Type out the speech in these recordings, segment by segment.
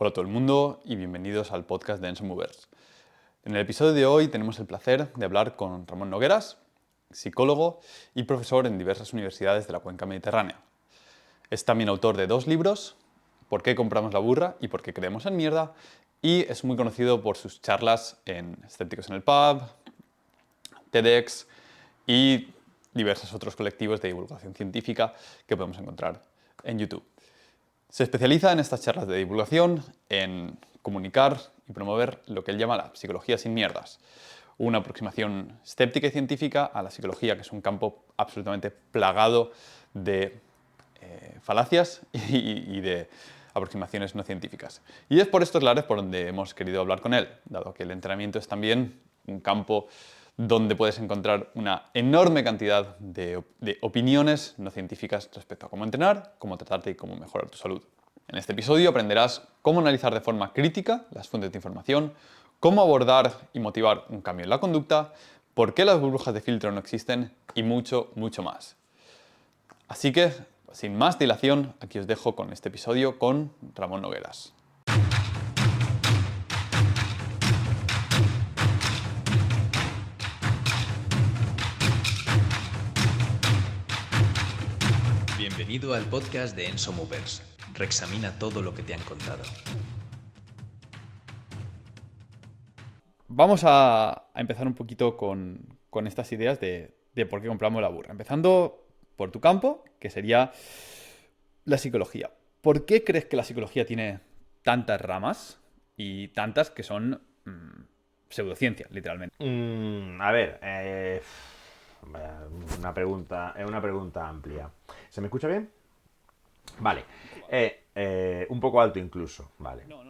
Hola a todo el mundo y bienvenidos al podcast de Enso Movers. En el episodio de hoy tenemos el placer de hablar con Ramón Nogueras, psicólogo y profesor en diversas universidades de la Cuenca Mediterránea. Es también autor de 2 libros, ¿Por qué compramos la burra y por qué creemos en mierda? Y es muy conocido por sus charlas en Escépticos en el Pub, TEDx y diversos otros colectivos de divulgación científica que podemos encontrar en YouTube. Se especializa en estas charlas de divulgación, en comunicar y promover lo que él llama la psicología sin mierdas, una aproximación escéptica y científica a la psicología, que es un campo absolutamente plagado de falacias y de aproximaciones no científicas. Y es por estos lares por donde hemos querido hablar con él, dado que el entrenamiento es también un campo donde puedes encontrar una enorme cantidad de opiniones no científicas respecto a cómo entrenar, cómo tratarte y cómo mejorar tu salud. En este episodio aprenderás cómo analizar de forma crítica las fuentes de información, cómo abordar y motivar un cambio en la conducta, por qué las burbujas de filtro no existen y mucho, mucho más. Así que, sin más dilación, aquí os dejo con este episodio con Ramón Nogueras. Bienvenido al podcast de Enso Movers. Reexamina todo lo que te han contado. Vamos a empezar un poquito con estas ideas de por qué compramos la burra. Empezando por tu campo, que sería la psicología. ¿Por qué crees que la psicología tiene tantas ramas y tantas que son pseudociencia, literalmente? A ver, es una pregunta amplia. ¿Se me escucha bien? Vale. Un poco alto incluso, vale. No.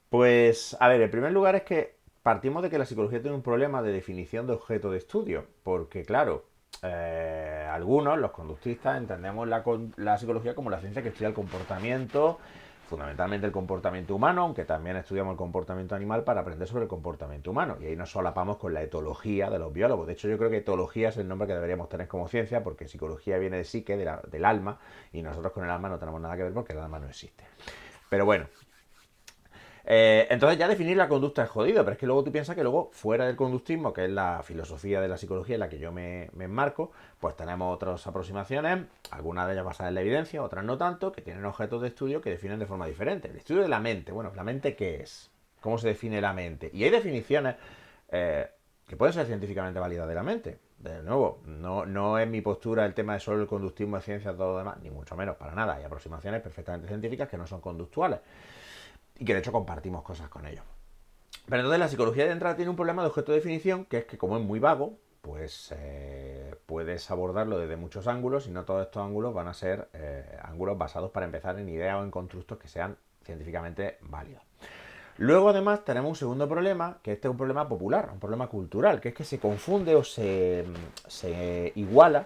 Pues, a ver, en primer lugar es que partimos de que la psicología tiene un problema de definición de objeto de estudio, porque claro, algunos, los conductistas, entendemos la psicología como la ciencia que estudia el comportamiento, fundamentalmente el comportamiento humano, aunque también estudiamos el comportamiento animal para aprender sobre el comportamiento humano. Y ahí nos solapamos con la etología de los biólogos. De hecho, yo creo que etología es el nombre que deberíamos tener como ciencia, porque psicología viene de psique, del alma, y nosotros con el alma no tenemos nada que ver porque el alma no existe. Pero bueno, entonces ya definir la conducta es jodido, pero es que luego tú piensas que luego fuera del conductismo, que es la filosofía de la psicología en la que yo me enmarco, pues tenemos otras aproximaciones, algunas de ellas basadas en la evidencia, otras no tanto, que tienen objetos de estudio que definen de forma diferente. El estudio de la mente, bueno, ¿la mente qué es? ¿Cómo se define la mente? Y hay definiciones que pueden ser científicamente válidas de la mente. De nuevo, no es mi postura el tema de solo el conductismo de ciencia, todo lo demás, ni mucho menos, para nada. Hay aproximaciones perfectamente científicas que no son conductuales y que de hecho compartimos cosas con ellos. Pero entonces la psicología de entrada tiene un problema de objeto de definición, que es que como es muy vago, pues puedes abordarlo desde muchos ángulos y no todos estos ángulos van a ser ángulos basados para empezar en ideas o en constructos que sean científicamente válidos. Luego además tenemos un segundo problema, que este es un problema popular, un problema cultural, que es que se confunde o se iguala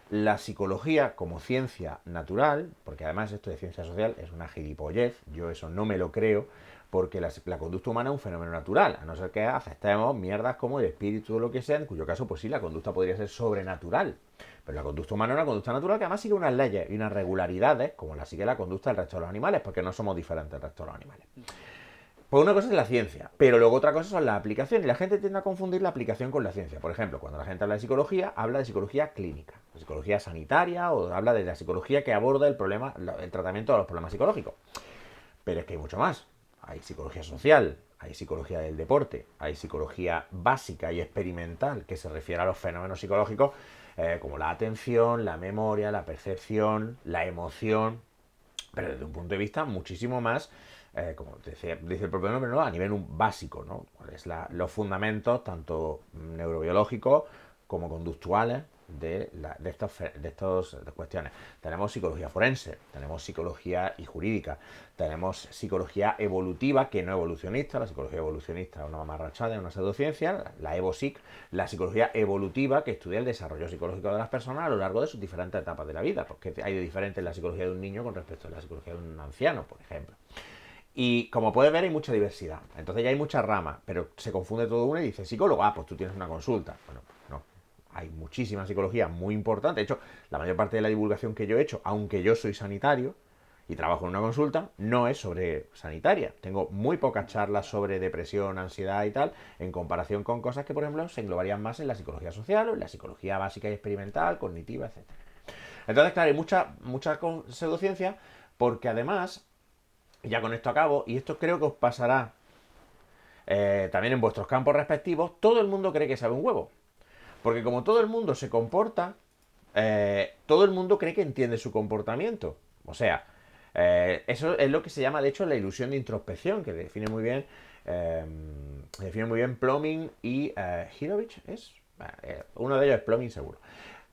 la psicología como ciencia natural, porque además esto de ciencia social es una gilipollez, yo eso no me lo creo, porque la conducta humana es un fenómeno natural, a no ser que aceptemos mierdas como el espíritu o lo que sea, en cuyo caso pues sí, la conducta podría ser sobrenatural. Pero la conducta humana es una conducta natural que además sigue unas leyes y unas regularidades, como la sigue la conducta del resto de los animales, porque no somos diferentes del resto de los animales. Pues una cosa es la ciencia, pero luego otra cosa son las aplicaciones. Y la gente tiende a confundir la aplicación con la ciencia. Por ejemplo, cuando la gente habla de psicología, habla de psicología clínica, de psicología sanitaria, o habla de la psicología que aborda el tratamiento de los problemas psicológicos. Pero es que hay mucho más. Hay psicología social, hay psicología del deporte, hay psicología básica y experimental que se refiere a los fenómenos psicológicos como la atención, la memoria, la percepción, la emoción, pero desde un punto de vista muchísimo más, como dice el propio nombre, ¿no? A nivel básico, ¿no? Cuáles son los fundamentos tanto neurobiológicos como conductuales de estas cuestiones. Tenemos psicología forense, tenemos psicología y jurídica, tenemos psicología evolutiva, que no evolucionista. La psicología evolucionista es una mamarrachada, es una pseudociencia. La EvoPsic, la psicología evolutiva, que estudia el desarrollo psicológico de las personas a lo largo de sus diferentes etapas de la vida, porque hay de diferente en la psicología de un niño con respecto a la psicología de un anciano, por ejemplo. Y como puedes ver hay mucha diversidad, entonces ya hay muchas ramas, pero se confunde todo uno y dice psicólogo, pues tú tienes una consulta. Bueno, no, hay muchísima psicología muy importante. De hecho, la mayor parte de la divulgación que yo he hecho, aunque yo soy sanitario, y trabajo en una consulta, no es sobre sanitaria. Tengo muy pocas charlas sobre depresión, ansiedad y tal, en comparación con cosas que, por ejemplo, se englobarían más en la psicología social o en la psicología básica y experimental, cognitiva, etc. Entonces, claro, hay mucha pseudociencia porque además, ya con esto acabo, y esto creo que os pasará también en vuestros campos respectivos, todo el mundo cree que sabe un huevo. Porque como todo el mundo se comporta, todo el mundo cree que entiende su comportamiento. O sea, eso es lo que se llama, de hecho, la ilusión de introspección, que define muy bien Ploming y Hirovich, ¿es? Uno de ellos es Ploming seguro.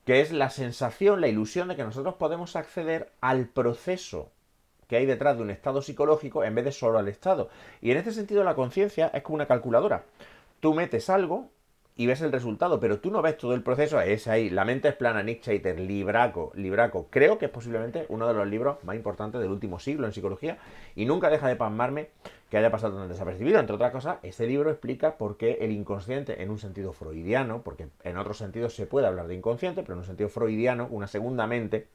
Que es la sensación, la ilusión de que nosotros podemos acceder al proceso que hay detrás de un estado psicológico en vez de solo al estado. Y en este sentido la conciencia es como una calculadora. Tú metes algo y ves el resultado, pero tú no ves todo el proceso. Es ahí. La mente es plana, Nick Chater, Libraco. Creo que es posiblemente uno de los libros más importantes del último siglo en psicología y nunca deja de pasmarme que haya pasado tan desapercibido. Entre otras cosas, este libro explica por qué el inconsciente, en un sentido freudiano, porque en otros sentidos se puede hablar de inconsciente, pero en un sentido freudiano, una segunda mente,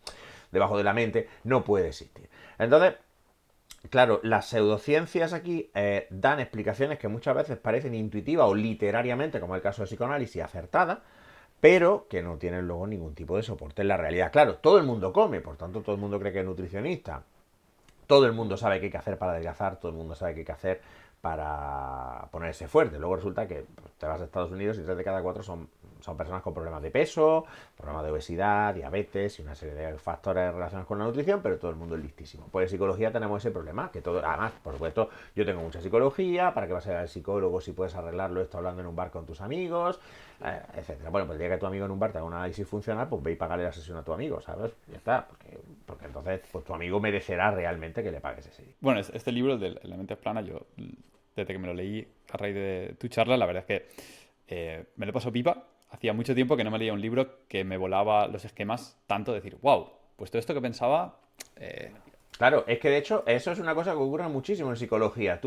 debajo de la mente, no puede existir. Entonces, claro, las pseudociencias aquí dan explicaciones que muchas veces parecen intuitivas o literariamente, como el caso de psicoanálisis, acertadas, pero que no tienen luego ningún tipo de soporte en la realidad. Claro, todo el mundo come, por tanto todo el mundo cree que es nutricionista, todo el mundo sabe qué hay que hacer para adelgazar, todo el mundo sabe qué hay que hacer para ponerse fuerte. Luego resulta que te vas a Estados Unidos y 3 de cada 4 son personas con problemas de peso, problemas de obesidad, diabetes y una serie de factores relacionados con la nutrición, pero todo el mundo es listísimo. Pues en psicología tenemos ese problema, que todo, además, por supuesto, yo tengo mucha psicología, ¿para qué vas a ir al psicólogo si puedes arreglarlo esto hablando en un bar con tus amigos? Etcétera. Bueno, pues el día que tu amigo en un bar te haga un análisis funcional, pues ve y págale la sesión a tu amigo, ¿sabes? Ya está, porque entonces pues tu amigo merecerá realmente que le pagues ese. Bueno, este libro, el de La mente es plana, yo desde que me lo leí a raíz de tu charla, la verdad es que me lo pasó pipa. Hacía mucho tiempo que no me leía un libro que me volaba los esquemas tanto, decir, wow, pues todo esto que pensaba... Claro, es que de hecho eso es una cosa que ocurre muchísimo en psicología.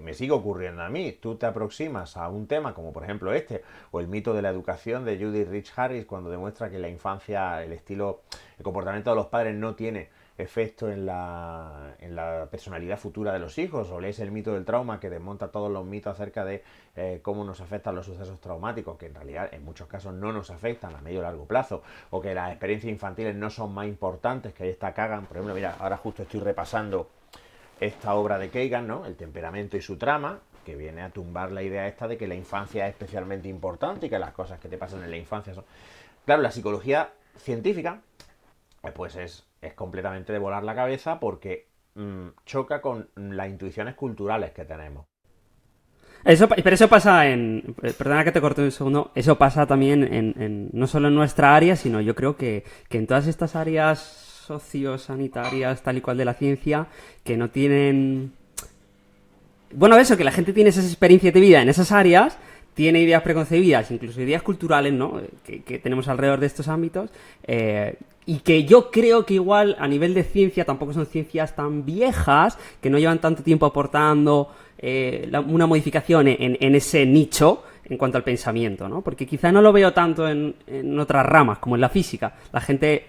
Me sigue ocurriendo a mí. Tú te aproximas a un tema como por ejemplo este, o el mito de la educación de Judith Rich Harris, cuando demuestra que la infancia, el comportamiento de los padres no tiene efecto en la personalidad futura de los hijos, o lees el mito del trauma que desmonta todos los mitos acerca de cómo nos afectan los sucesos traumáticos, que en realidad en muchos casos no nos afectan a medio o largo plazo, o que las experiencias infantiles no son más importantes, que ahí está Kagan. Por ejemplo, mira, ahora justo estoy repasando esta obra de Kagan, ¿no? El temperamento y su trama, que viene a tumbar la idea esta de que la infancia es especialmente importante y que las cosas que te pasan en la infancia son... Claro, la psicología científica pues es completamente de volar la cabeza porque choca con las intuiciones culturales que tenemos. Pero eso pasa perdona que te corte un segundo. Eso pasa también no solo en nuestra área, sino yo creo que en todas estas áreas sociosanitarias, tal y cual de la ciencia, que no tienen... Bueno, eso, que la gente tiene esas experiencias de vida en esas áreas, tiene ideas preconcebidas, incluso ideas culturales, ¿no? Que tenemos alrededor de estos ámbitos, y que yo creo que igual a nivel de ciencia tampoco son ciencias tan viejas, que no llevan tanto tiempo aportando una modificación en ese nicho en cuanto al pensamiento, ¿no? Porque quizá no lo veo tanto en otras ramas, como en la física. La gente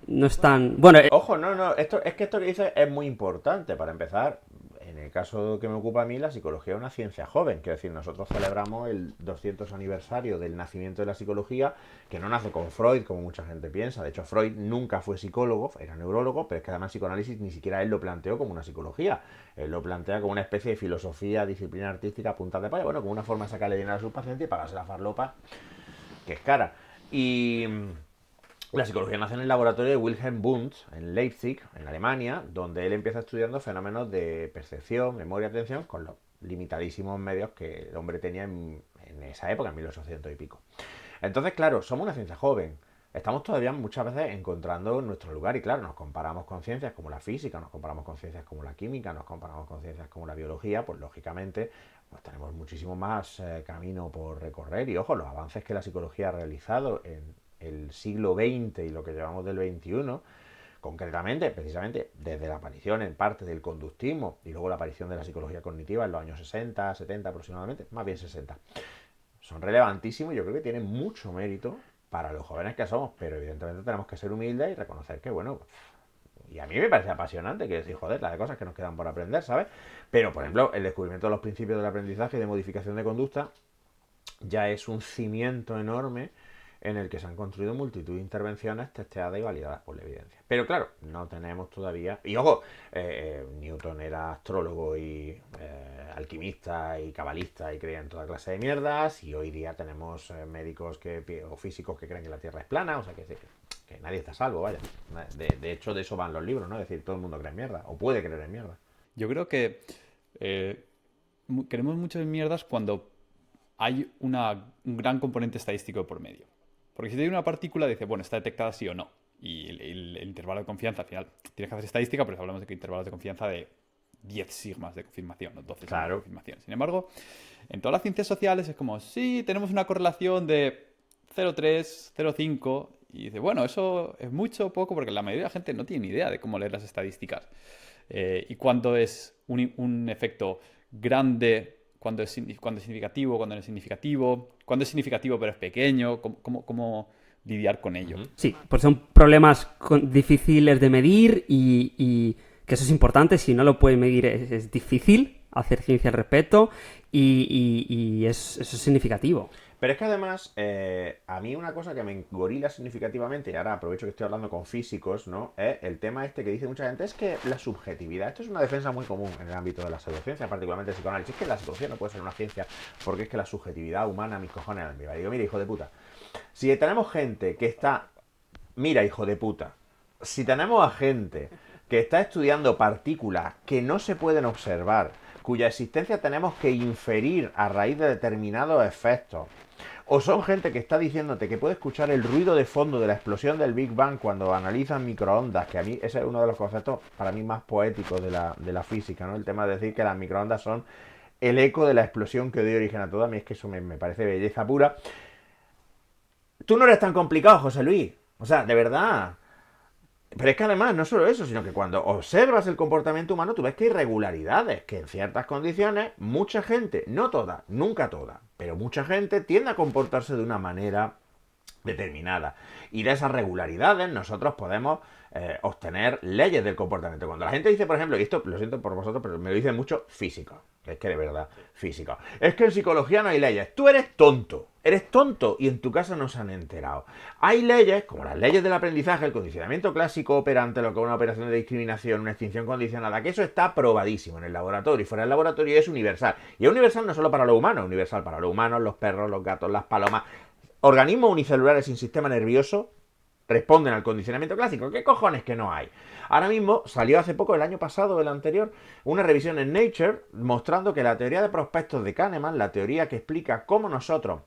no es tan... Bueno, Ojo, no, esto que dices es muy importante. Para empezar, en el caso que me ocupa a mí, la psicología es una ciencia joven. Quiero decir, nosotros celebramos el 200 aniversario del nacimiento de la psicología, que no nace con Freud, como mucha gente piensa. De hecho, Freud nunca fue psicólogo, era neurólogo, pero es que además psicoanálisis ni siquiera él lo planteó como una psicología. Él lo plantea como una especie de filosofía, disciplina artística, punta de paya, bueno, como una forma de sacarle dinero a sus pacientes y pagarse la farlopa, que es cara. Y... la psicología nace en el laboratorio de Wilhelm Wundt, en Leipzig, en Alemania, donde él empieza estudiando fenómenos de percepción, memoria, atención, con los limitadísimos medios que el hombre tenía en esa época, en 1800 y pico. Entonces, claro, somos una ciencia joven. Estamos todavía muchas veces encontrando nuestro lugar y claro, nos comparamos con ciencias como la física, nos comparamos con ciencias como la química, nos comparamos con ciencias como la biología, pues lógicamente pues tenemos muchísimo más camino por recorrer y ojo, los avances que la psicología ha realizado en el siglo XX y lo que llevamos del XXI, concretamente, precisamente, desde la aparición en parte del conductismo y luego la aparición de la psicología cognitiva en los años 60, 70 aproximadamente, más bien 60, son relevantísimos y yo creo que tienen mucho mérito para los jóvenes que somos, pero evidentemente tenemos que ser humildes y reconocer que, bueno, Y a mí me parece apasionante que decir, joder, las de cosas que nos quedan por aprender, ¿sabes? Pero, por ejemplo, el descubrimiento de los principios del aprendizaje y de modificación de conducta ya es un cimiento enorme en el que se han construido multitud de intervenciones testeadas y validadas por la evidencia. Pero claro, no tenemos todavía... Y ojo, Newton era astrólogo y alquimista y cabalista y creía en toda clase de mierdas, y hoy día tenemos médicos o físicos que creen que la Tierra es plana, o sea que nadie está a salvo, vaya. De hecho, de eso van los libros, ¿no? Es decir, todo el mundo cree en mierda, o puede creer en mierda. Yo creo que creemos mucho en mierdas cuando hay un gran componente estadístico por medio. Porque si te hay una partícula, dice, bueno, está detectada sí o no. Y el intervalo de confianza, al final, tienes que hacer estadística, pero hablamos de que intervalos de confianza de 10 sigmas de confirmación, no 12 sigmas de confirmación. Sin embargo, en todas las ciencias sociales es como, sí, tenemos una correlación de 0,3, 0,5, y dice, bueno, eso es mucho o poco, porque la mayoría de la gente no tiene ni idea de cómo leer las estadísticas. Y cuándo es un efecto grande, cuándo es significativo, cuándo no es significativo, cuándo es significativo pero es pequeño, cómo lidiar con ello. Sí, pues son problemas difíciles de medir y que eso es importante. Si no lo puedes medir es difícil hacer ciencia al respecto y eso es significativo. Pero es que además, a mí una cosa que me engorila significativamente, y ahora aprovecho que estoy hablando con físicos, ¿no? El tema este que dice mucha gente es que la subjetividad, esto es una defensa muy común en el ámbito de la pseudociencia, particularmente el psicoanálisis, es que la psicología no puede ser una ciencia porque es que la subjetividad humana, mis cojones, me digo, mira, hijo de puta, si tenemos gente que está, mira, hijo de puta, si tenemos a gente que está estudiando partículas que no se pueden observar, cuya existencia tenemos que inferir a raíz de determinados efectos, o son gente que está diciéndote que puede escuchar el ruido de fondo de la explosión del Big Bang cuando analizan microondas, que a mí ese es uno de los conceptos para mí más poéticos de la física, ¿no? El tema de decir que las microondas son el eco de la explosión que dio origen a todo. A mí es que eso me parece belleza pura. Tú no eres tan complicado, José Luis. O sea, de verdad. Pero es que además no solo eso, sino que cuando observas el comportamiento humano tú ves que hay irregularidades, que en ciertas condiciones mucha gente, no toda, nunca toda, pero mucha gente tiende a comportarse de una manera determinada. Y de esas regularidades nosotros podemos obtener leyes del comportamiento. Cuando la gente dice, por ejemplo, y esto lo siento por vosotros, pero me lo dicen mucho físicos, es que de verdad, físicos, es que en psicología no hay leyes. Tú eres tonto y en tu casa no se han enterado. Hay leyes, como las leyes del aprendizaje, el condicionamiento clásico operante, lo que es una operación de discriminación, una extinción condicionada, que eso está probadísimo en el laboratorio y fuera del laboratorio, es universal. Y es universal no solo para los humanos, es universal para los humanos, los perros, los gatos, las palomas. Organismos unicelulares sin sistema nervioso responden al condicionamiento clásico. ¿Qué cojones que no hay? Ahora mismo salió hace poco, el año pasado o el anterior, una revisión en Nature mostrando que la teoría de prospectos de Kahneman, la teoría que explica cómo nosotros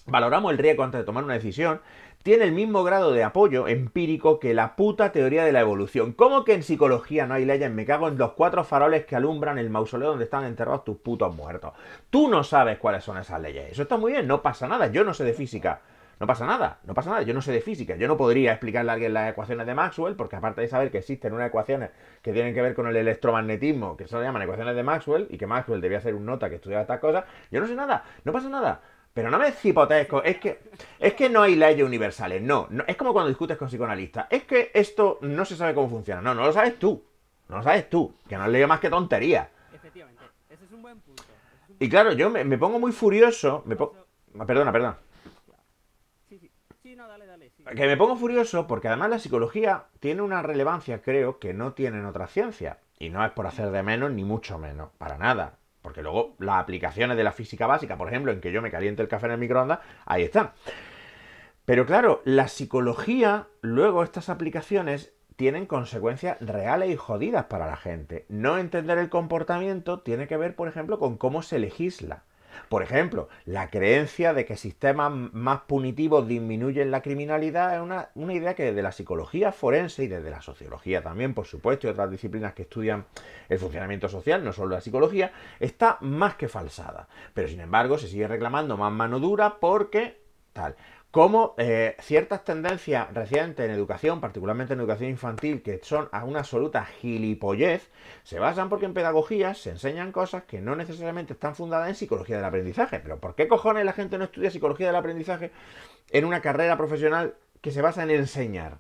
valoramos el riesgo antes de tomar una decisión, tiene el mismo grado de apoyo empírico que la puta teoría de la evolución. ¿Cómo que en psicología no hay leyes? Me cago en los 4 faroles que alumbran el mausoleo donde están enterrados tus putos muertos. Tú no sabes cuáles son esas leyes. Eso está muy bien, no pasa nada. Yo no sé de física. No pasa nada, yo no sé de física. Yo no podría explicarle a alguien las ecuaciones de Maxwell, porque aparte de saber que existen unas ecuaciones que tienen que ver con el electromagnetismo, que se llaman ecuaciones de Maxwell, y que Maxwell debía ser un nota que estudiaba estas cosas, yo no sé nada, no pasa nada. Pero no me hipotesco, es que no hay leyes universales, no, es como cuando discutes con psicoanalistas, es que esto no se sabe cómo funciona, no lo sabes tú, que no has leído más que tontería. Efectivamente, ese es un buen punto. Y claro, yo me pongo muy furioso, Perdona. Sí, no, dale. Sí. Que me pongo furioso porque además la psicología tiene una relevancia, creo, que no tienen otras ciencias. Y no es por hacer de menos, ni mucho menos, para nada. Porque luego las aplicaciones de la física básica, por ejemplo, en que yo me caliente el café en el microondas, ahí están. Pero claro, la psicología, luego estas aplicaciones tienen consecuencias reales y jodidas para la gente. No entender el comportamiento tiene que ver, por ejemplo, con cómo se legisla. Por ejemplo, la creencia de que sistemas más punitivos disminuyen la criminalidad es una idea que desde la psicología forense y desde la sociología también, por supuesto, y otras disciplinas que estudian el funcionamiento social, no solo la psicología, está más que falsada. Pero sin embargo se sigue reclamando más mano dura porque tal. Como ciertas tendencias recientes en educación, particularmente en educación infantil, que son a una absoluta gilipollez, se basan porque en pedagogías se enseñan cosas que no necesariamente están fundadas en psicología del aprendizaje. Pero ¿por qué cojones la gente no estudia psicología del aprendizaje en una carrera profesional que se basa en enseñar?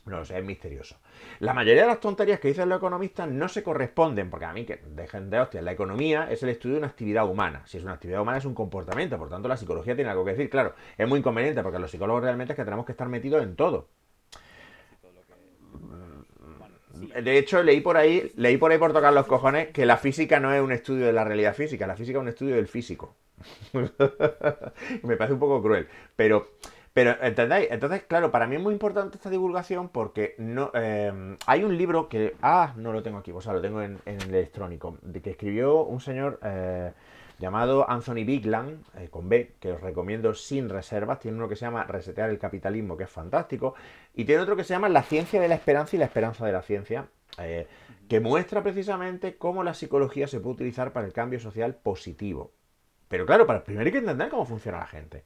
No lo sé, es misterioso. La mayoría de las tonterías que dicen los economistas no se corresponden, porque a mí, que dejen de hostias, la economía es el estudio de una actividad humana. Si es una actividad humana es un comportamiento, por tanto la psicología tiene algo que decir. Claro, es muy inconveniente porque los psicólogos realmente es que tenemos que estar metidos en todo. De hecho, leí por ahí por tocar los cojones que la física no es un estudio de la realidad física, la física es un estudio del físico. Me parece un poco cruel, pero ¿entendéis? Entonces, claro, para mí es muy importante esta divulgación porque no hay un libro que... no lo tengo aquí, o sea, lo tengo en el electrónico, de que escribió un señor llamado Anthony Bigland, con B, que os recomiendo sin reservas. Tiene uno que se llama Resetear el capitalismo, que es fantástico, y tiene otro que se llama La ciencia de la esperanza y la esperanza de la ciencia, que muestra precisamente cómo la psicología se puede utilizar para el cambio social positivo. Pero claro, para primero hay que entender cómo funciona la gente.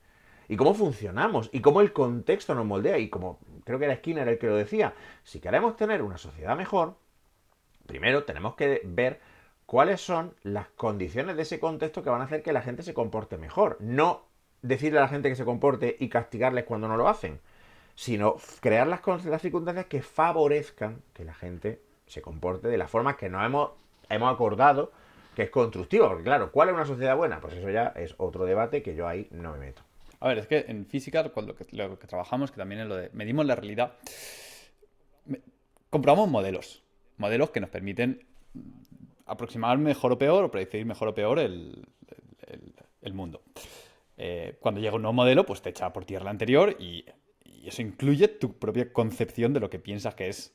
Y cómo funcionamos. Y cómo el contexto nos moldea. Y como creo que era Skinner el que lo decía. Si queremos tener una sociedad mejor, primero tenemos que ver cuáles son las condiciones de ese contexto que van a hacer que la gente se comporte mejor. No decirle a la gente que se comporte y castigarles cuando no lo hacen, sino crear las circunstancias que favorezcan que la gente se comporte de la forma que nos hemos acordado que es constructiva. Porque claro, ¿cuál es una sociedad buena? Pues eso ya es otro debate que yo ahí no me meto. A ver, es que en física lo que trabajamos, que también es lo de medimos la realidad, comprobamos modelos que nos permiten aproximar mejor o peor o predecir mejor o peor el mundo. Cuando llega un nuevo modelo, pues te echa por tierra el anterior y eso incluye tu propia concepción de lo que piensas que es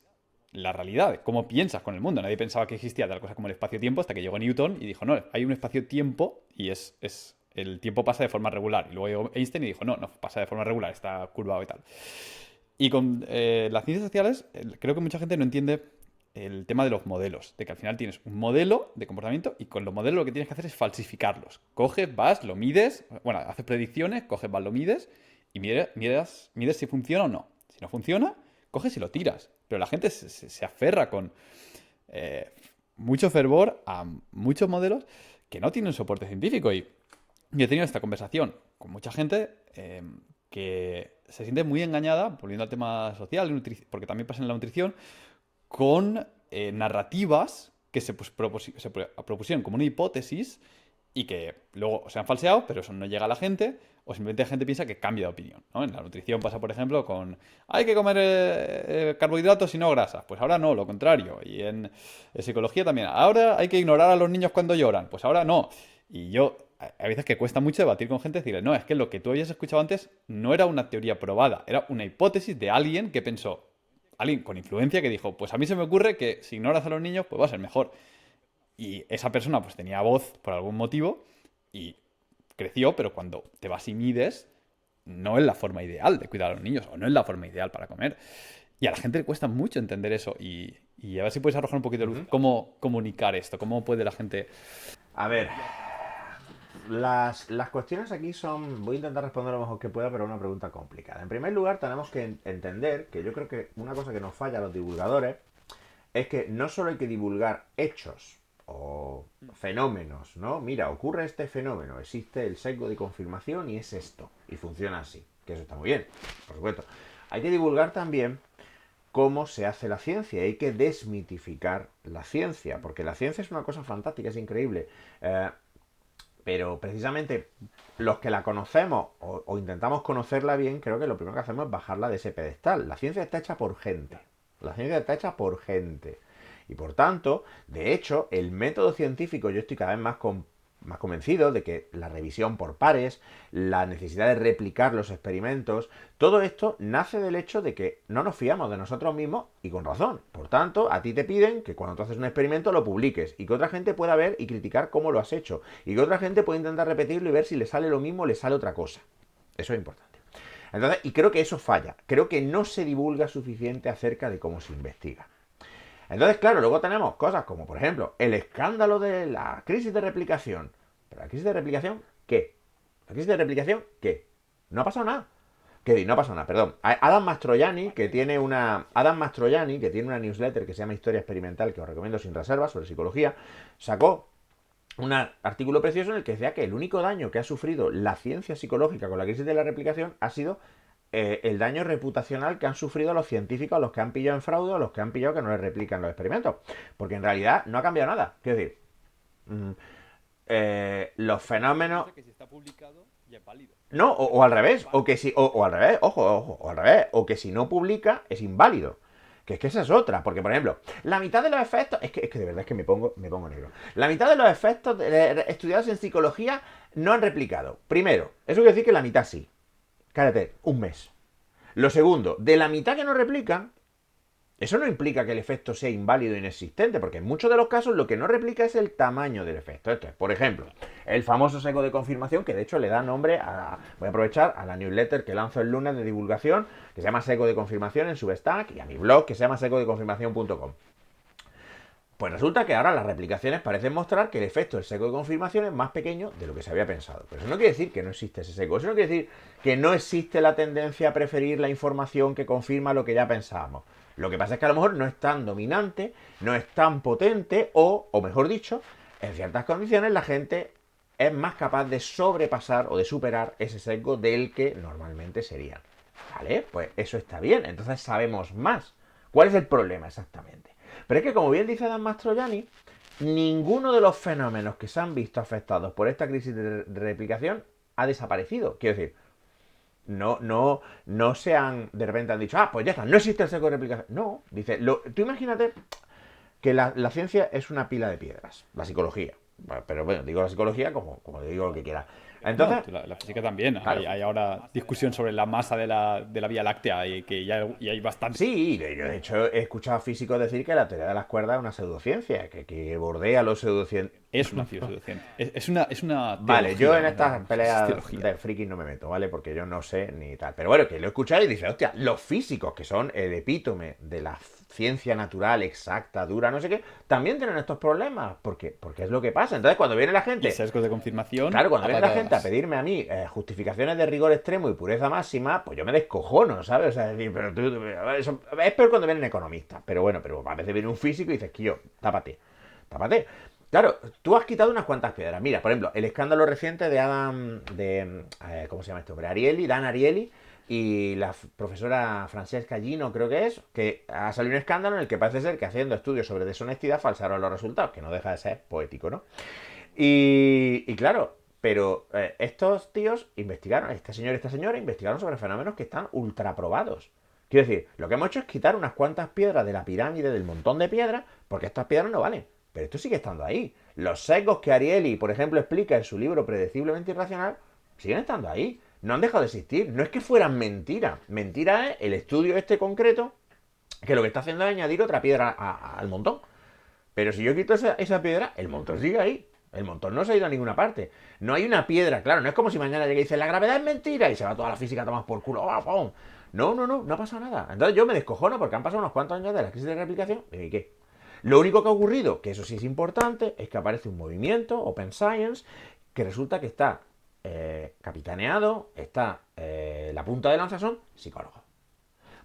la realidad, de cómo piensas con el mundo. Nadie pensaba que existía tal cosa como el espacio-tiempo hasta que llegó Newton y dijo, no, hay un espacio-tiempo y el tiempo pasa de forma regular. Y luego llegó Einstein y dijo, no pasa de forma regular, está curvado y tal. Y con las ciencias sociales, creo que mucha gente no entiende el tema de los modelos, de que al final tienes un modelo de comportamiento y con los modelos lo que tienes que hacer es falsificarlos. Coges, vas, lo mides, bueno, haces predicciones, coges, vas, lo mides y mides si funciona o no. Si no funciona, coges y lo tiras. Pero la gente se aferra con mucho fervor a muchos modelos que no tienen soporte científico. Y yo he tenido esta conversación con mucha gente que se siente muy engañada, volviendo al tema social, porque también pasa en la nutrición, con narrativas que se propusieron como una hipótesis y que luego se han falseado, pero eso no llega a la gente, o simplemente la gente piensa que cambia de opinión, ¿no? En la nutrición pasa, por ejemplo, con hay que comer carbohidratos y no grasas. Pues ahora no, lo contrario. Y en psicología también. Ahora hay que ignorar a los niños cuando lloran. Pues ahora no. Y yo, a veces que cuesta mucho debatir con gente, decirle, no, es que lo que tú habías escuchado antes no era una teoría probada, era una hipótesis de alguien que pensó, alguien con influencia que dijo, pues a mí se me ocurre que si ignoras a los niños, pues va a ser mejor. Y esa persona pues tenía voz por algún motivo y creció, pero cuando te vas y mides, no es la forma ideal de cuidar a los niños o no es la forma ideal para comer. Y a la gente le cuesta mucho entender eso y a ver si puedes arrojar un poquito de luz. ¿Cómo comunicar esto? ¿Cómo puede la gente...? A ver, las cuestiones aquí son... Voy a intentar responder lo mejor que pueda, pero es una pregunta complicada. En primer lugar, tenemos que entender que yo creo que una cosa que nos falla a los divulgadores es que no solo hay que divulgar hechos o fenómenos, ¿no? Mira, ocurre este fenómeno, existe el sesgo de confirmación y es esto, y funciona así, que eso está muy bien, por supuesto. Hay que divulgar también cómo se hace la ciencia, hay que desmitificar la ciencia, porque la ciencia es una cosa fantástica, es increíble, pero precisamente los que la conocemos o intentamos conocerla bien, creo que lo primero que hacemos es bajarla de ese pedestal. La ciencia está hecha por gente, la ciencia está hecha por gente. Y por tanto, de hecho, el método científico, yo estoy cada vez más convencido de que la revisión por pares, la necesidad de replicar los experimentos, todo esto nace del hecho de que no nos fiamos de nosotros mismos y con razón. Por tanto, a ti te piden que cuando tú haces un experimento lo publiques y que otra gente pueda ver y criticar cómo lo has hecho y que otra gente pueda intentar repetirlo y ver si le sale lo mismo o le sale otra cosa. Eso es importante. Entonces, y creo que eso falla. Creo que no se divulga suficiente acerca de cómo se investiga. Entonces, claro, luego tenemos cosas como, por ejemplo, el escándalo de la crisis de replicación. ¿Pero la crisis de replicación qué? ¿La crisis de replicación qué? No ha pasado nada. ¿Qué? No ha pasado nada, perdón. Adam Mastroianni, que tiene una newsletter que se llama Historia Experimental, que os recomiendo sin reservas, sobre psicología, sacó un artículo precioso en el que decía que el único daño que ha sufrido la ciencia psicológica con la crisis de la replicación ha sido el daño reputacional que han sufrido los científicos, los que han pillado en fraude o los que han pillado que no les replican los experimentos. Porque en realidad no ha cambiado nada. Quiero decir, los fenómenos... Que si está publicado ya es válido. No, o al revés, o que si, o al revés, ojo, o al revés, o que si no publica es inválido. Que es que esa es otra, porque por ejemplo, la mitad de los efectos, es que de verdad es que me pongo negro. La mitad de los efectos estudiados en psicología no han replicado. Primero, eso quiere decir que la mitad sí. Cállate, un mes. Lo segundo, de la mitad que no replican, eso no implica que el efecto sea inválido e inexistente, porque en muchos de los casos lo que no replica es el tamaño del efecto. Esto es, por ejemplo, el famoso sesgo de confirmación, que de hecho le da nombre a, voy a aprovechar, a la newsletter que lanzo el lunes de divulgación, que se llama Sesgo de Confirmación en Substack, y a mi blog que se llama sesgodeconfirmación.com. Pues resulta que ahora las replicaciones parecen mostrar que el efecto del sesgo de confirmación es más pequeño de lo que se había pensado. Pero eso no quiere decir que no existe ese sesgo. Eso no quiere decir que no existe la tendencia a preferir la información que confirma lo que ya pensábamos. Lo que pasa es que a lo mejor no es tan dominante, no es tan potente o mejor dicho, en ciertas condiciones la gente es más capaz de sobrepasar o de superar ese sesgo del que normalmente serían. ¿Vale? Pues eso está bien. Entonces sabemos más. ¿Cuál es el problema exactamente? Pero es que, como bien dice Dan Mastroianni, ninguno de los fenómenos que se han visto afectados por esta crisis de replicación ha desaparecido. Quiero decir, no se han, de repente han dicho, pues ya está, no existe el sesgo de replicación. No, dice, tú imagínate que la ciencia es una pila de piedras, la psicología. Pero bueno, digo la psicología como digo lo que quiera. Entonces, no, la física también. Claro. Hay ahora discusión sobre la masa de la Vía Láctea y que ya hay bastante. Sí, yo de hecho he escuchado a físicos decir que la teoría de las cuerdas es una pseudociencia, que bordea los pseudociencias. Es una pseudociencia. Es una Vale, yo en estas es peleas teología. de friki no me meto, ¿vale? Porque yo no sé ni tal. Pero bueno, que lo he escuchado y dice, hostia, los físicos, que son el epítome de la ciencia natural, exacta, dura, no sé qué, también tienen estos problemas. Porque es lo que pasa. Entonces, cuando viene la gente... Y sesgos de confirmación. Claro, cuando viene la gente a patadas. pedirme a mí justificaciones de rigor extremo y pureza máxima, pues yo me descojono, ¿sabes? O sea, es decir, pero tú, eso, es peor cuando vienen economistas. Pero bueno, pero a veces viene un físico y dices, tío, tápate. Claro, tú has quitado unas cuantas piedras. Mira, por ejemplo, el escándalo reciente de ¿cómo se llama este hombre? Dan Ariely, y la profesora Francesca Gino, creo que es, que ha salido un escándalo en el que parece ser que haciendo estudios sobre deshonestidad falsaron los resultados, que no deja de ser poético, ¿no? Y claro, pero estos tíos investigaron, este señor y esta señora investigaron sobre fenómenos que están ultra probados. Quiero decir, lo que hemos hecho es quitar unas cuantas piedras de la pirámide, del montón de piedras, porque estas piedras no valen. Pero esto sigue estando ahí. Los sesgos que Ariely, por ejemplo, explica en su libro Predeciblemente Irracional, siguen estando ahí. No han dejado de existir. No es que fueran mentiras. Mentira es el estudio este concreto que lo que está haciendo es añadir otra piedra al montón. Pero si yo quito esa piedra, el montón sigue ahí. El montón no se ha ido a ninguna parte. No hay una piedra, claro. No es como si mañana llegue y dice, la gravedad es mentira, y se va toda la física a tomar por culo. ¡Oh, no ha pasado nada. Entonces yo me descojono porque han pasado unos cuantos años de la crisis de replicación. ¿Y qué? Lo único que ha ocurrido, que eso sí es importante, es que aparece un movimiento, Open Science, que resulta que está capitaneado, está la punta de lanza son psicólogos.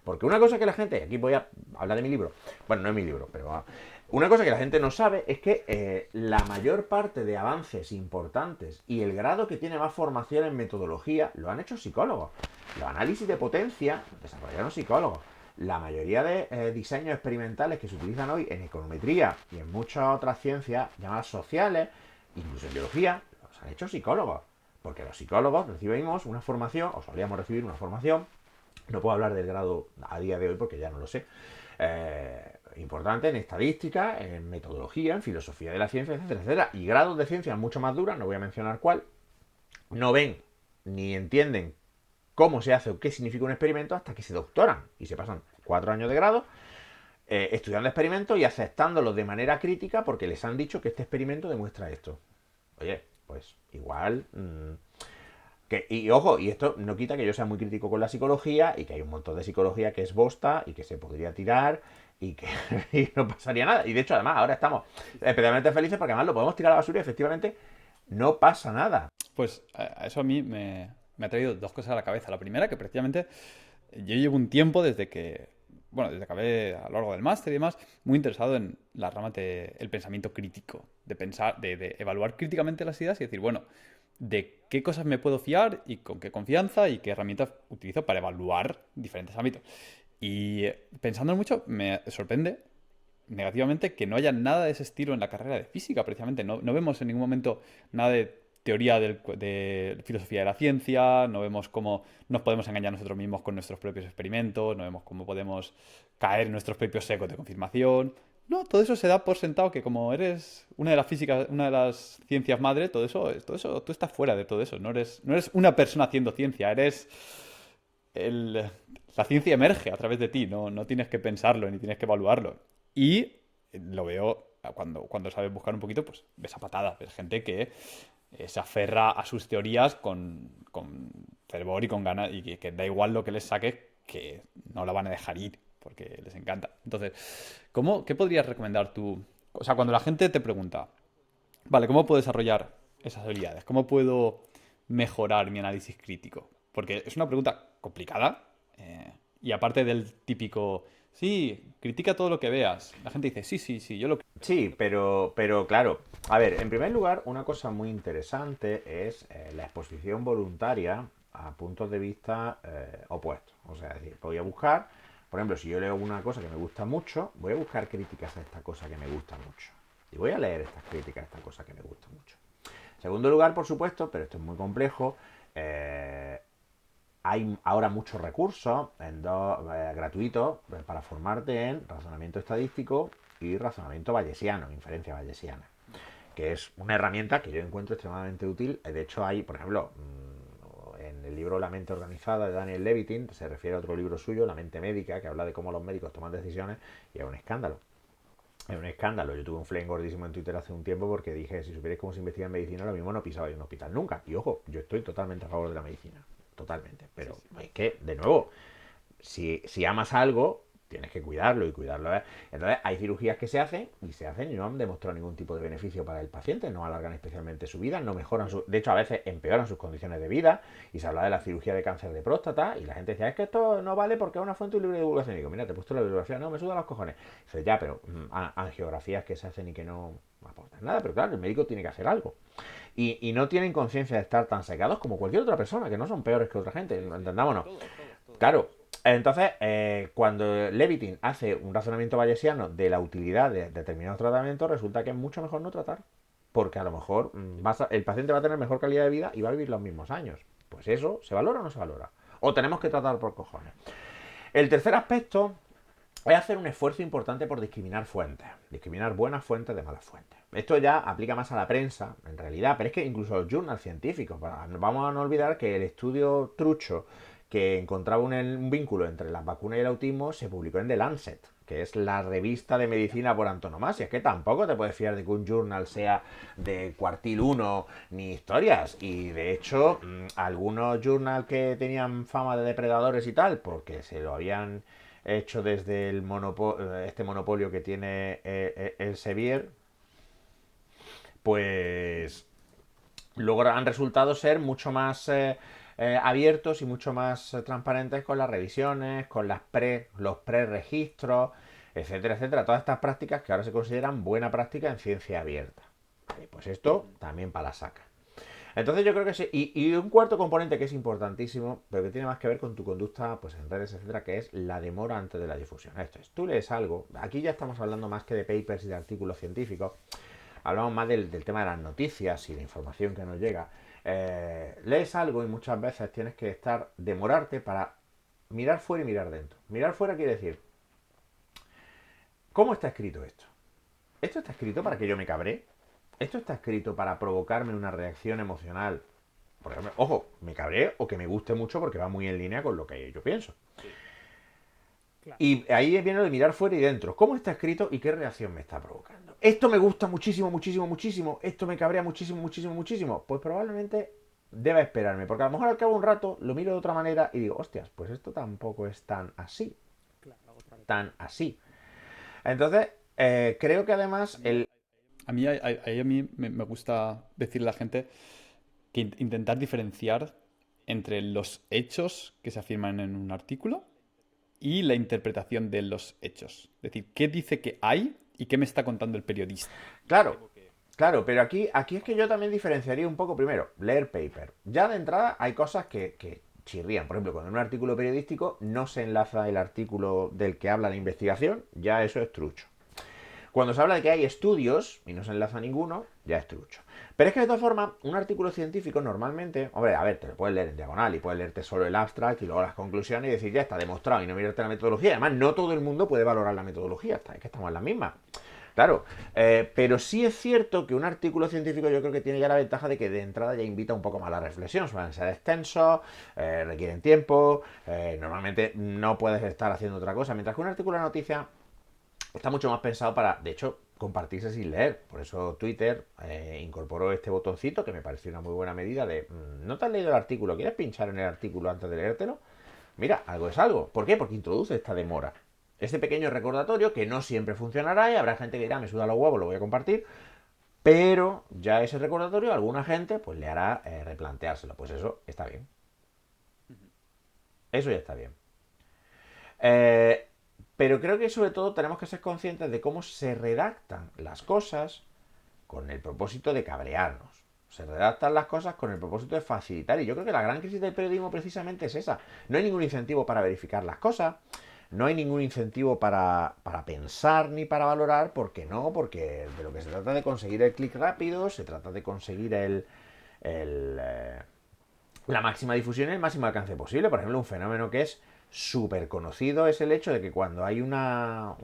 Porque una cosa que la gente, aquí voy a hablar de mi libro, bueno, no es mi libro, pero una cosa que la gente no sabe es que la mayor parte de avances importantes y el grado que tiene más formación en metodología lo han hecho psicólogos. Los análisis de potencia desarrollaron psicólogos. La mayoría de diseños experimentales que se utilizan hoy en econometría y en muchas otras ciencias llamadas sociales, incluso en biología, los han hecho psicólogos. Porque los psicólogos recibimos una formación, o solíamos recibir una formación, no puedo hablar del grado a día de hoy porque ya no lo sé, importante en estadística, en metodología, en filosofía de la ciencia, etcétera, etcétera. Y grados de ciencias mucho más duras, no voy a mencionar cuál, no ven ni entienden cómo se hace o qué significa un experimento hasta que se doctoran y se pasan 4 años de grado estudiando experimentos y aceptándolos de manera crítica porque les han dicho que este experimento demuestra esto. Oye, pues igual... y ojo, y esto no quita que yo sea muy crítico con la psicología y que hay un montón de psicología que es bosta y que se podría tirar y que y no pasaría nada. Y de hecho, además, ahora estamos especialmente felices porque además lo podemos tirar a la basura y efectivamente no pasa nada. Pues eso a mí me ha traído dos cosas a la cabeza. La primera, que precisamente yo llevo un tiempo desde que acabé a lo largo del máster y demás, muy interesado en la rama del pensamiento crítico, de pensar, de evaluar críticamente las ideas y decir, bueno, de qué cosas me puedo fiar y con qué confianza y qué herramientas utilizo para evaluar diferentes ámbitos. Y pensando mucho, me sorprende negativamente que no haya nada de ese estilo en la carrera de física, precisamente. No vemos en ningún momento nada de teoría de filosofía de la ciencia, no vemos cómo nos podemos engañar nosotros mismos con nuestros propios experimentos, no vemos cómo podemos caer en nuestros propios secos de confirmación. No, todo eso se da por sentado que como eres una de las físicas, una de las ciencias madre, todo eso, tú estás fuera de todo eso. No eres una persona haciendo ciencia, eres la ciencia emerge a través de ti, no tienes que pensarlo ni tienes que evaluarlo. Y lo veo cuando sabes buscar un poquito, pues ves a patadas, ves gente que se aferra a sus teorías con fervor y con ganas y que da igual lo que les saque, que no la van a dejar ir porque les encanta. Entonces, ¿qué podrías recomendar tú? O sea, cuando la gente te pregunta, vale, ¿cómo puedo desarrollar esas habilidades? ¿Cómo puedo mejorar mi análisis crítico? Porque es una pregunta complicada y aparte del típico, sí, critica todo lo que veas. La gente dice, sí, yo lo... Sí, pero claro, a ver, en primer lugar, una cosa muy interesante es la exposición voluntaria a puntos de vista opuestos. O sea, es decir, voy a buscar, por ejemplo, si yo leo una cosa que me gusta mucho, voy a buscar críticas a esta cosa que me gusta mucho. Y voy a leer estas críticas a esta cosa que me gusta mucho. En segundo lugar, por supuesto, pero esto es muy complejo, hay ahora muchos recursos gratuitos para formarte en razonamiento estadístico y razonamiento bayesiano, inferencia bayesiana, que es una herramienta que yo encuentro extremadamente útil. De hecho, hay, por ejemplo, en el libro La mente organizada de Daniel Levitin, se refiere a otro libro suyo, La mente médica, que habla de cómo los médicos toman decisiones, y es un escándalo. Es un escándalo. Yo tuve un flame gordísimo en Twitter hace un tiempo porque dije, si supierais cómo se investiga en medicina, lo mismo no pisaba en un hospital nunca. Y ojo, yo estoy totalmente a favor de la medicina. Totalmente. Pero es que, de nuevo, si amas algo, tienes que cuidarlo y cuidarlo. Entonces, hay cirugías que se hacen y se hacen y no han demostrado ningún tipo de beneficio para el paciente, no alargan especialmente su vida, no mejoran de hecho, a veces empeoran sus condiciones de vida. Y se habla de la cirugía de cáncer de próstata y la gente decía, es que esto no vale porque es una fuente de libre divulgación. Y digo, mira, te he puesto la bibliografía, no, me suda los cojones. Y dice, ya, pero angiografías que se hacen y que no aportan nada, pero claro, el médico tiene que hacer algo. Y no tienen conciencia de estar tan secados como cualquier otra persona, que no son peores que otra gente, entendámonos. Claro, entonces, cuando Levitin hace un razonamiento bayesiano de la utilidad de determinados tratamientos, resulta que es mucho mejor no tratar. Porque a lo mejor el paciente va a tener mejor calidad de vida y va a vivir los mismos años. Pues eso, ¿se valora o no se valora? O tenemos que tratar por cojones. El tercer aspecto es hacer un esfuerzo importante por discriminar fuentes. Discriminar buenas fuentes de malas fuentes. Esto ya aplica más a la prensa, en realidad, pero es que incluso a los journals científicos. Vamos a no olvidar que el estudio trucho que encontraba un vínculo entre las vacunas y el autismo se publicó en The Lancet, que es la revista de medicina por antonomasia. Es que tampoco te puedes fiar de que un journal sea de cuartil 1 ni historias. Y de hecho, algunos journals que tenían fama de depredadores y tal, porque se lo habían hecho desde este monopolio que tiene el Sevier, pues luego han resultado ser mucho más abiertos y mucho más transparentes con las revisiones, con los preregistros, etcétera, etcétera. Todas estas prácticas que ahora se consideran buena práctica en ciencia abierta. Pues esto también para la saca. Entonces yo creo que sí. Y un cuarto componente que es importantísimo, pero que tiene más que ver con tu conducta pues en redes, etcétera, que es la demora antes de la difusión. Esto es, tú lees algo, aquí ya estamos hablando más que de papers y de artículos científicos, hablamos más del tema de las noticias y la información que nos llega. Lees algo y muchas veces tienes que demorarte para mirar fuera y mirar dentro. Mirar fuera quiere decir, ¿cómo está escrito esto? ¿Esto está escrito para que yo me cabré? ¿Esto está escrito para provocarme una reacción emocional? Por ejemplo, ojo, me cabré o que me guste mucho porque va muy en línea con lo que yo pienso. Sí. Claro. Y ahí viene lo de mirar fuera y dentro. ¿Cómo está escrito y qué reacción me está provocando? Esto me gusta muchísimo, muchísimo, muchísimo. Esto me cabrea muchísimo, muchísimo, muchísimo. Pues probablemente deba esperarme. Porque a lo mejor al cabo de un rato lo miro de otra manera y digo, hostias, pues esto tampoco es tan así. Claro, tan así. Entonces, creo que además A mí me gusta decirle a la gente que intentar diferenciar entre los hechos que se afirman en un artículo y la interpretación de los hechos. Es decir, qué dice que hay y qué me está contando el periodista. Claro, Claro, pero aquí es que yo también diferenciaría un poco, primero, leer paper. Ya de entrada hay cosas que chirrían. Por ejemplo, cuando en un artículo periodístico no se enlaza el artículo del que habla la investigación, ya eso es trucho. Cuando se habla de que hay estudios y no se enlaza ninguno, ya es trucho. Pero es que de todas formas, un artículo científico normalmente, hombre, a ver, te lo puedes leer en diagonal y puedes leerte solo el abstract y luego las conclusiones y decir, ya está demostrado y no mirarte la metodología. Además, no todo el mundo puede valorar la metodología, es que estamos en la misma. Claro, pero sí es cierto que un artículo científico yo creo que tiene ya la ventaja de que de entrada ya invita un poco más a la reflexión. Suelen ser extensos, requieren tiempo, normalmente no puedes estar haciendo otra cosa. Mientras que un artículo de noticia está mucho más pensado para, de hecho, compartirse sin leer. Por eso Twitter incorporó este botoncito que me pareció una muy buena medida de ¿no te has leído el artículo? ¿Quieres pinchar en el artículo antes de leértelo? Mira, algo es algo. ¿Por qué? Porque introduce esta demora. Este pequeño recordatorio que no siempre funcionará y habrá gente que dirá, me suda los huevos, lo voy a compartir. Pero ya ese recordatorio a alguna gente pues le hará replanteárselo. Pues eso está bien. Eso ya está bien. Eh, pero creo que sobre todo tenemos que ser conscientes de cómo se redactan las cosas con el propósito de cabrearnos. Se redactan las cosas con el propósito de facilitar. Y yo creo que la gran crisis del periodismo precisamente es esa. No hay ningún incentivo para verificar las cosas. No hay ningún incentivo para pensar ni para valorar. ¿Por qué no? Porque de lo que se trata de conseguir el clic rápido, se trata de conseguir la máxima difusión y el máximo alcance posible. Por ejemplo, un fenómeno que es súper conocido es el hecho de que cuando hay una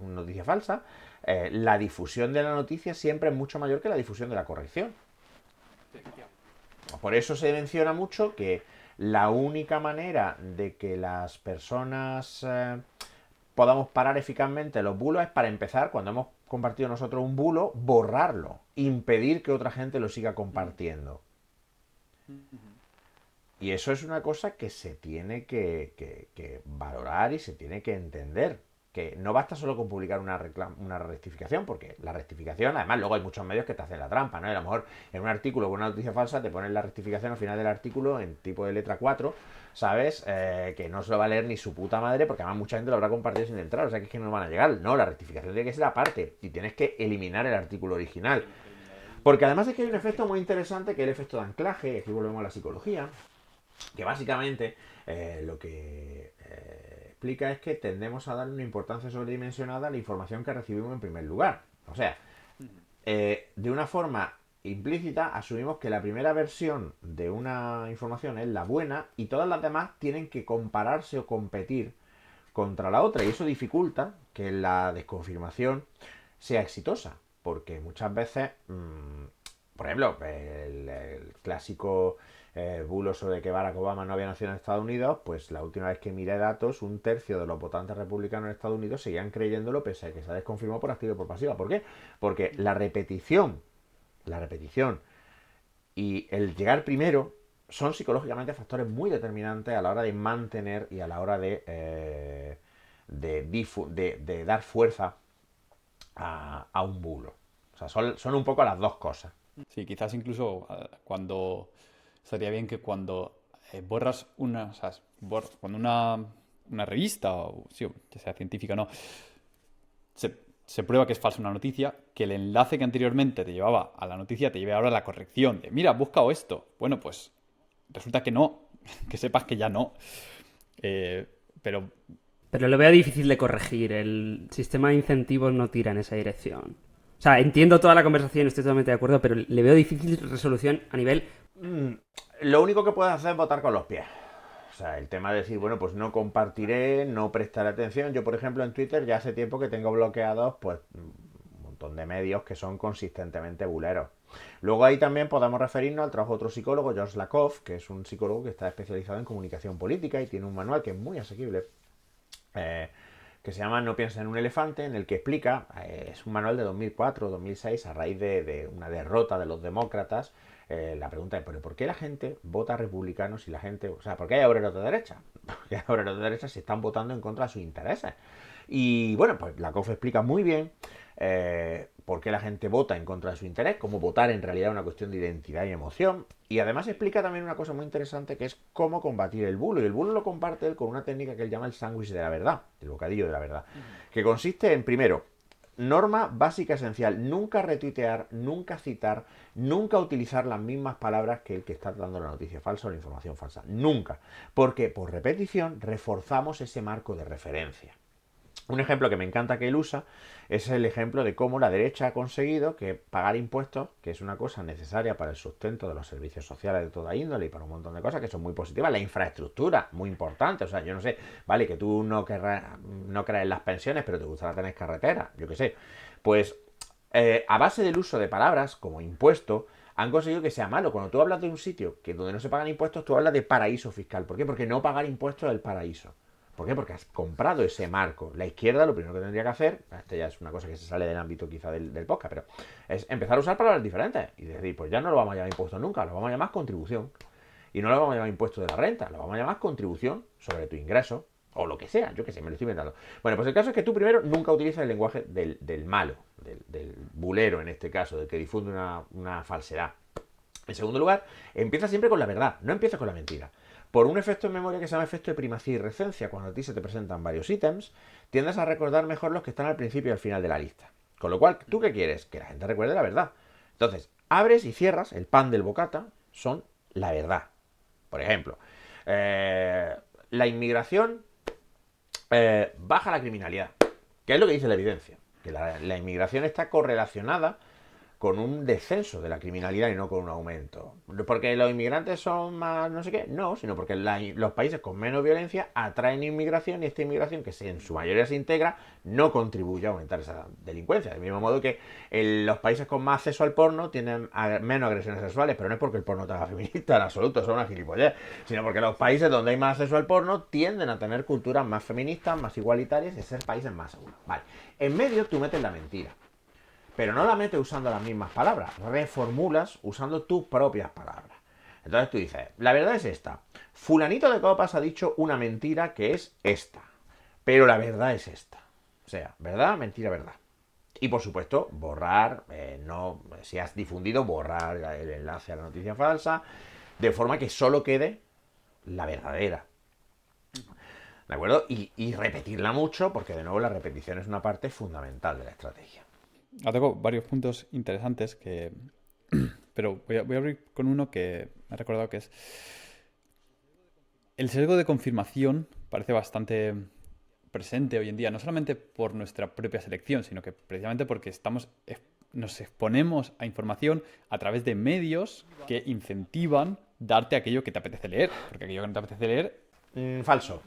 noticia falsa, la difusión de la noticia siempre es mucho mayor que la difusión de la corrección. Por eso se menciona mucho que la única manera de que las personas podamos parar eficazmente los bulos es, para empezar, cuando hemos compartido nosotros un bulo, borrarlo, impedir que otra gente lo siga compartiendo. Y eso es una cosa que se tiene que valorar y se tiene que entender. Que no basta solo con publicar una rectificación, porque la rectificación, además, luego hay muchos medios que te hacen la trampa, ¿no? Y a lo mejor en un artículo con una noticia falsa te ponen la rectificación al final del artículo en tipo de letra 4, ¿sabes? Que no se lo va a leer ni su puta madre, porque además mucha gente lo habrá compartido sin entrar, o sea que es que no van a llegar. No, la rectificación tiene que ser aparte y tienes que eliminar el artículo original. Porque además es que hay un efecto muy interesante, que es el efecto de anclaje, y aquí volvemos a la psicología, que básicamente lo que explica es que tendemos a darle una importancia sobredimensionada a la información que recibimos en primer lugar. O sea, de una forma implícita asumimos que la primera versión de una información es la buena y todas las demás tienen que compararse o competir contra la otra, y eso dificulta que la desconfirmación sea exitosa, porque muchas veces, por ejemplo, el clásico bulo sobre que Barack Obama no había nacido en Estados Unidos, pues la última vez que miré datos, un tercio de los votantes republicanos en Estados Unidos seguían creyéndolo pese a que se ha desconfirmado por activa y por pasiva. ¿Por qué? Porque la repetición y el llegar primero son psicológicamente factores muy determinantes a la hora de mantener y a la hora de dar fuerza a un bulo. O sea, son un poco las dos cosas. Sí, quizás incluso cuando estaría bien que cuando borras una, o sea, cuando una revista, o sí, que sea científica o no, se prueba que es falsa una noticia, que el enlace que anteriormente te llevaba a la noticia te lleve ahora a la corrección de, mira, has buscado esto. Bueno, pues resulta que no, que sepas que ya no. Pero Pero lo veo difícil de corregir. El sistema de incentivos no tira en esa dirección. O sea, entiendo toda la conversación, estoy totalmente de acuerdo, pero le veo difícil resolución a nivel... Lo único que puedes hacer es votar con los pies. O sea, el tema de decir, bueno, pues no compartiré, no prestaré atención. Yo, por ejemplo, en Twitter ya hace tiempo que tengo bloqueados pues un montón de medios que son consistentemente buleros. Luego ahí también podemos referirnos al trabajo de otro psicólogo, George Lakoff, que es un psicólogo que está especializado en comunicación política y tiene un manual que es muy asequible, que se llama No pienses en un elefante, en el que explica, es un manual de 2004-2006, a raíz de una derrota de los demócratas. La pregunta es, ¿pero por qué la gente vota republicanos y la gente... O sea, ¿por qué hay obreros de derecha? Porque hay obreros de derecha se están votando en contra de sus intereses. Y bueno, pues Lakoff explica muy bien por qué la gente vota en contra de su interés, cómo votar en realidad es una cuestión de identidad y emoción. Y además explica también una cosa muy interesante, que es cómo combatir el bulo. Y el bulo lo comparte él con una técnica que él llama el sándwich de la verdad, el bocadillo de la verdad, que consiste en, primero, norma básica esencial, nunca retuitear, nunca citar, nunca utilizar las mismas palabras que el que está dando la noticia falsa o la información falsa. Nunca. Porque por repetición reforzamos ese marco de referencia. Un ejemplo que me encanta que él usa es el ejemplo de cómo la derecha ha conseguido que pagar impuestos, que es una cosa necesaria para el sustento de los servicios sociales de toda índole y para un montón de cosas que son muy positivas, la infraestructura, muy importante, o sea, yo no sé, vale, que tú no crees en las pensiones, pero te gustaría tener carreteras, yo qué sé, pues a base del uso de palabras como impuesto, han conseguido que sea malo. Cuando tú hablas de un sitio que donde no se pagan impuestos, tú hablas de paraíso fiscal. ¿Por qué? Porque no pagar impuestos es el paraíso. ¿Por qué? Porque has comprado ese marco. La izquierda lo primero que tendría que hacer, esto ya es una cosa que se sale del ámbito quizá del podcast, pero es empezar a usar palabras diferentes y decir, pues ya no lo vamos a llamar impuesto nunca, lo vamos a llamar contribución. Y no lo vamos a llamar impuesto de la renta, lo vamos a llamar contribución sobre tu ingreso, o lo que sea, yo qué sé, me lo estoy inventando. Bueno, pues el caso es que tú primero nunca utilizas el lenguaje del malo, del bulero en este caso, del que difunde una falsedad. En segundo lugar, empieza siempre con la verdad, no empieza con la mentira. Por un efecto en memoria que se llama efecto de primacía y recencia, cuando a ti se te presentan varios ítems, tiendes a recordar mejor los que están al principio y al final de la lista. Con lo cual, ¿tú qué quieres? Que la gente recuerde la verdad. Entonces, abres y cierras, el pan del bocata son la verdad. Por ejemplo, la inmigración baja la criminalidad. ¿Qué es lo que dice la evidencia? Que la inmigración está correlacionada con un descenso de la criminalidad y no con un aumento. ¿Porque los inmigrantes son más no sé qué? No, sino porque los países con menos violencia atraen inmigración y esta inmigración, que en su mayoría se integra, no contribuye a aumentar esa delincuencia. Del mismo modo que los países con más acceso al porno tienen menos agresiones sexuales, pero no es porque el porno te haga feminista en absoluto, eso es una gilipollez, sino porque los países donde hay más acceso al porno tienden a tener culturas más feministas, más igualitarias y ser países más seguros. Vale, en medio tú metes la mentira. Pero no la metes usando las mismas palabras, reformulas usando tus propias palabras. Entonces tú dices, la verdad es esta. Fulanito de copas ha dicho una mentira que es esta. Pero la verdad es esta. O sea, verdad, mentira, verdad. Y por supuesto, borrar, si has difundido, borrar el enlace a la noticia falsa, de forma que solo quede la verdadera. ¿De acuerdo? Y repetirla mucho, porque de nuevo la repetición es una parte fundamental de la estrategia. Tengo varios puntos interesantes pero voy a abrir con uno que me ha recordado que es... El sesgo de confirmación parece bastante presente hoy en día, no solamente por nuestra propia selección, sino que precisamente porque nos exponemos a información a través de medios que incentivan darte aquello que te apetece leer, porque aquello que no te apetece leer... Falsísimo.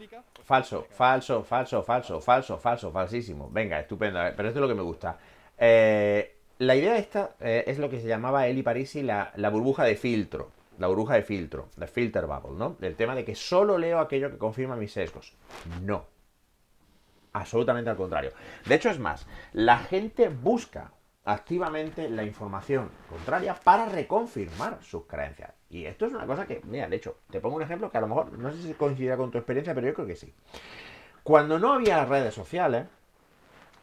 Venga, estupendo, pero esto es lo que me gusta. La idea esta es lo que se llamaba Eli Parisi la burbuja de filtro. La burbuja de filtro, the filter bubble, ¿no? El tema de que solo leo aquello que confirma mis sesgos. No. Absolutamente al contrario. De hecho, es más, la gente busca activamente la información contraria para reconfirmar sus creencias. Y esto es una cosa que, mira, de hecho, te pongo un ejemplo que a lo mejor no sé si coincidirá con tu experiencia, pero yo creo que sí. Cuando no había redes sociales,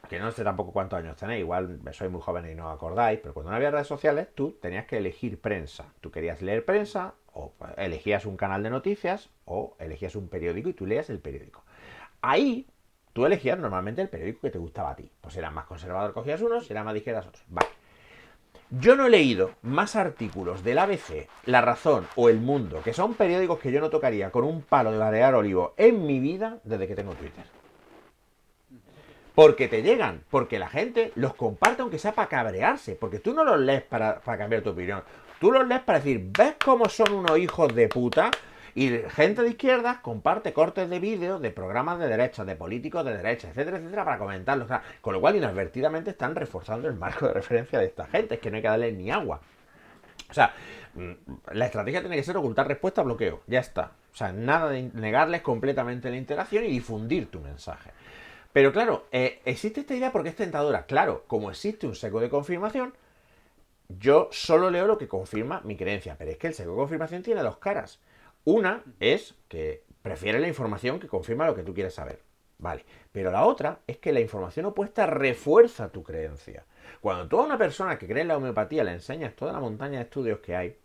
que no sé tampoco cuántos años tenéis, igual sois muy jóvenes y no os acordáis, pero cuando no había redes sociales, tú tenías que elegir prensa. Tú querías leer prensa, o elegías un canal de noticias, o elegías un periódico y tú leías el periódico. Ahí, tú elegías normalmente el periódico que te gustaba a ti. Pues si eras más conservador, cogías unos, si eras más de izquierdas, otros. Vale. Yo no he leído más artículos del ABC, La Razón o El Mundo, que son periódicos que yo no tocaría con un palo de Balear Olivo en mi vida desde que tengo Twitter. Porque te llegan, porque la gente los comparte aunque sea para cabrearse, porque tú no los lees para cambiar tu opinión, tú los lees para decir, ¿ves cómo son unos hijos de puta? Y gente de izquierdas comparte cortes de vídeos de programas de derecha, de políticos de derecha, etcétera, etcétera, para comentarlos. O sea, con lo cual inadvertidamente están reforzando el marco de referencia de esta gente, es que no hay que darle ni agua. O sea, la estrategia tiene que ser ocultar respuesta, bloqueo, ya está. O sea, nada de negarles completamente la interacción y difundir tu mensaje. Pero claro, existe esta idea porque es tentadora. Claro, como existe un sesgo de confirmación, yo solo leo lo que confirma mi creencia. Pero es que el sesgo de confirmación tiene dos caras. Una es que prefiere la información que confirma lo que tú quieres saber. Vale. Pero la otra es que la información opuesta refuerza tu creencia. Cuando tú a una persona que cree en la homeopatía le enseñas toda la montaña de estudios que hay,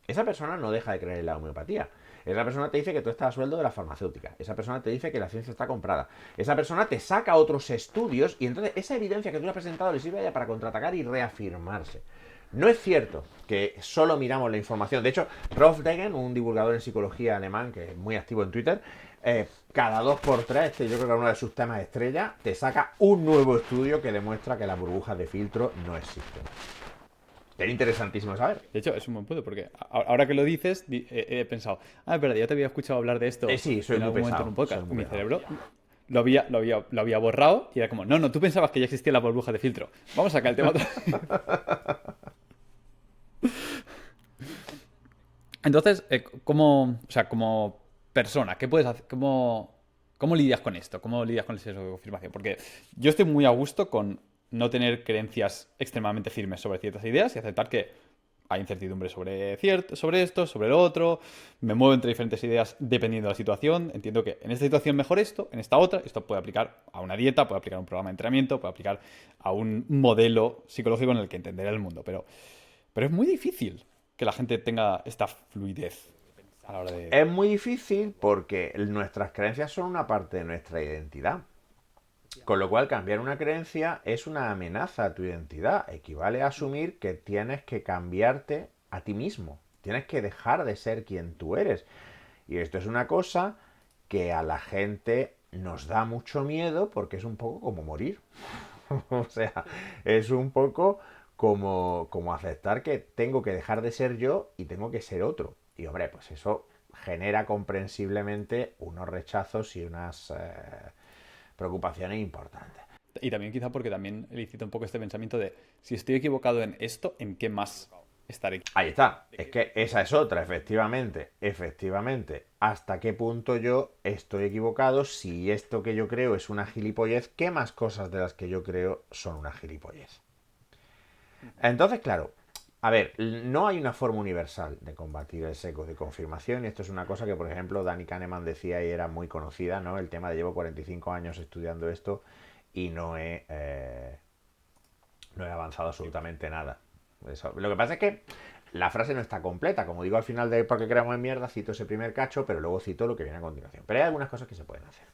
esa persona no deja de creer en la homeopatía. Esa persona te dice que tú estás a sueldo de la farmacéutica. Esa persona te dice que la ciencia está comprada. Esa persona te saca otros estudios y entonces esa evidencia que tú le has presentado le sirve a ella para contraatacar y reafirmarse. No es cierto que solo miramos la información. De hecho, Rolf Degen, un divulgador en psicología alemán que es muy activo en Twitter, cada 2 por 3, yo creo que uno de sus temas estrella, te saca un nuevo estudio que demuestra que las burbujas de filtro no existen. Es interesantísimo saber. De hecho, es un buen punto, porque ahora que lo dices, he pensado, es verdad, ya te había escuchado hablar de esto sí, soy en muy algún momento pesado, en un podcast. soy muy Mi pesado. cerebro lo había borrado y era como, no, tú pensabas que ya existía la burbuja de filtro. Vamos a sacar el tema otra vez. Entonces, como persona, ¿qué puedes hacer? ¿Cómo lidias con esto? ¿Cómo lidias con el sesgo de confirmación? Porque yo estoy muy a gusto con no tener creencias extremadamente firmes sobre ciertas ideas y aceptar que hay incertidumbre sobre esto, sobre lo otro. Me muevo entre diferentes ideas dependiendo de la situación. Entiendo que en esta situación mejor esto, en esta otra. Esto puede aplicar a una dieta, puede aplicar a un programa de entrenamiento, puede aplicar a un modelo psicológico en el que entender el mundo. Pero es muy difícil que la gente tenga esta fluidez a la hora de... Es muy difícil porque nuestras creencias son una parte de nuestra identidad. Con lo cual, cambiar una creencia es una amenaza a tu identidad. Equivale a asumir que tienes que cambiarte a ti mismo. Tienes que dejar de ser quien tú eres. Y esto es una cosa que a la gente nos da mucho miedo porque es un poco como morir. O sea, es un poco como aceptar que tengo que dejar de ser yo y tengo que ser otro. Y hombre, pues eso genera comprensiblemente unos rechazos y unas preocupaciones importantes. Y también quizá porque también elicita un poco este pensamiento de si estoy equivocado en esto, ¿en qué más estaré? Ahí está. Es que esa es otra, efectivamente. Efectivamente. ¿Hasta qué punto yo estoy equivocado? Si esto que yo creo es una gilipollez, ¿qué más cosas de las que yo creo son una gilipollez? Entonces, claro, a ver, no hay una forma universal de combatir el sesgo de confirmación y esto es una cosa que, por ejemplo, Danny Kahneman decía y era muy conocida, ¿no? El tema de llevo 45 años estudiando esto y no he avanzado absolutamente nada. Eso. Lo que pasa es que la frase no está completa. Como digo al final de Por qué creamos en mierda, cito ese primer cacho, pero luego cito lo que viene a continuación. Pero hay algunas cosas que se pueden hacer.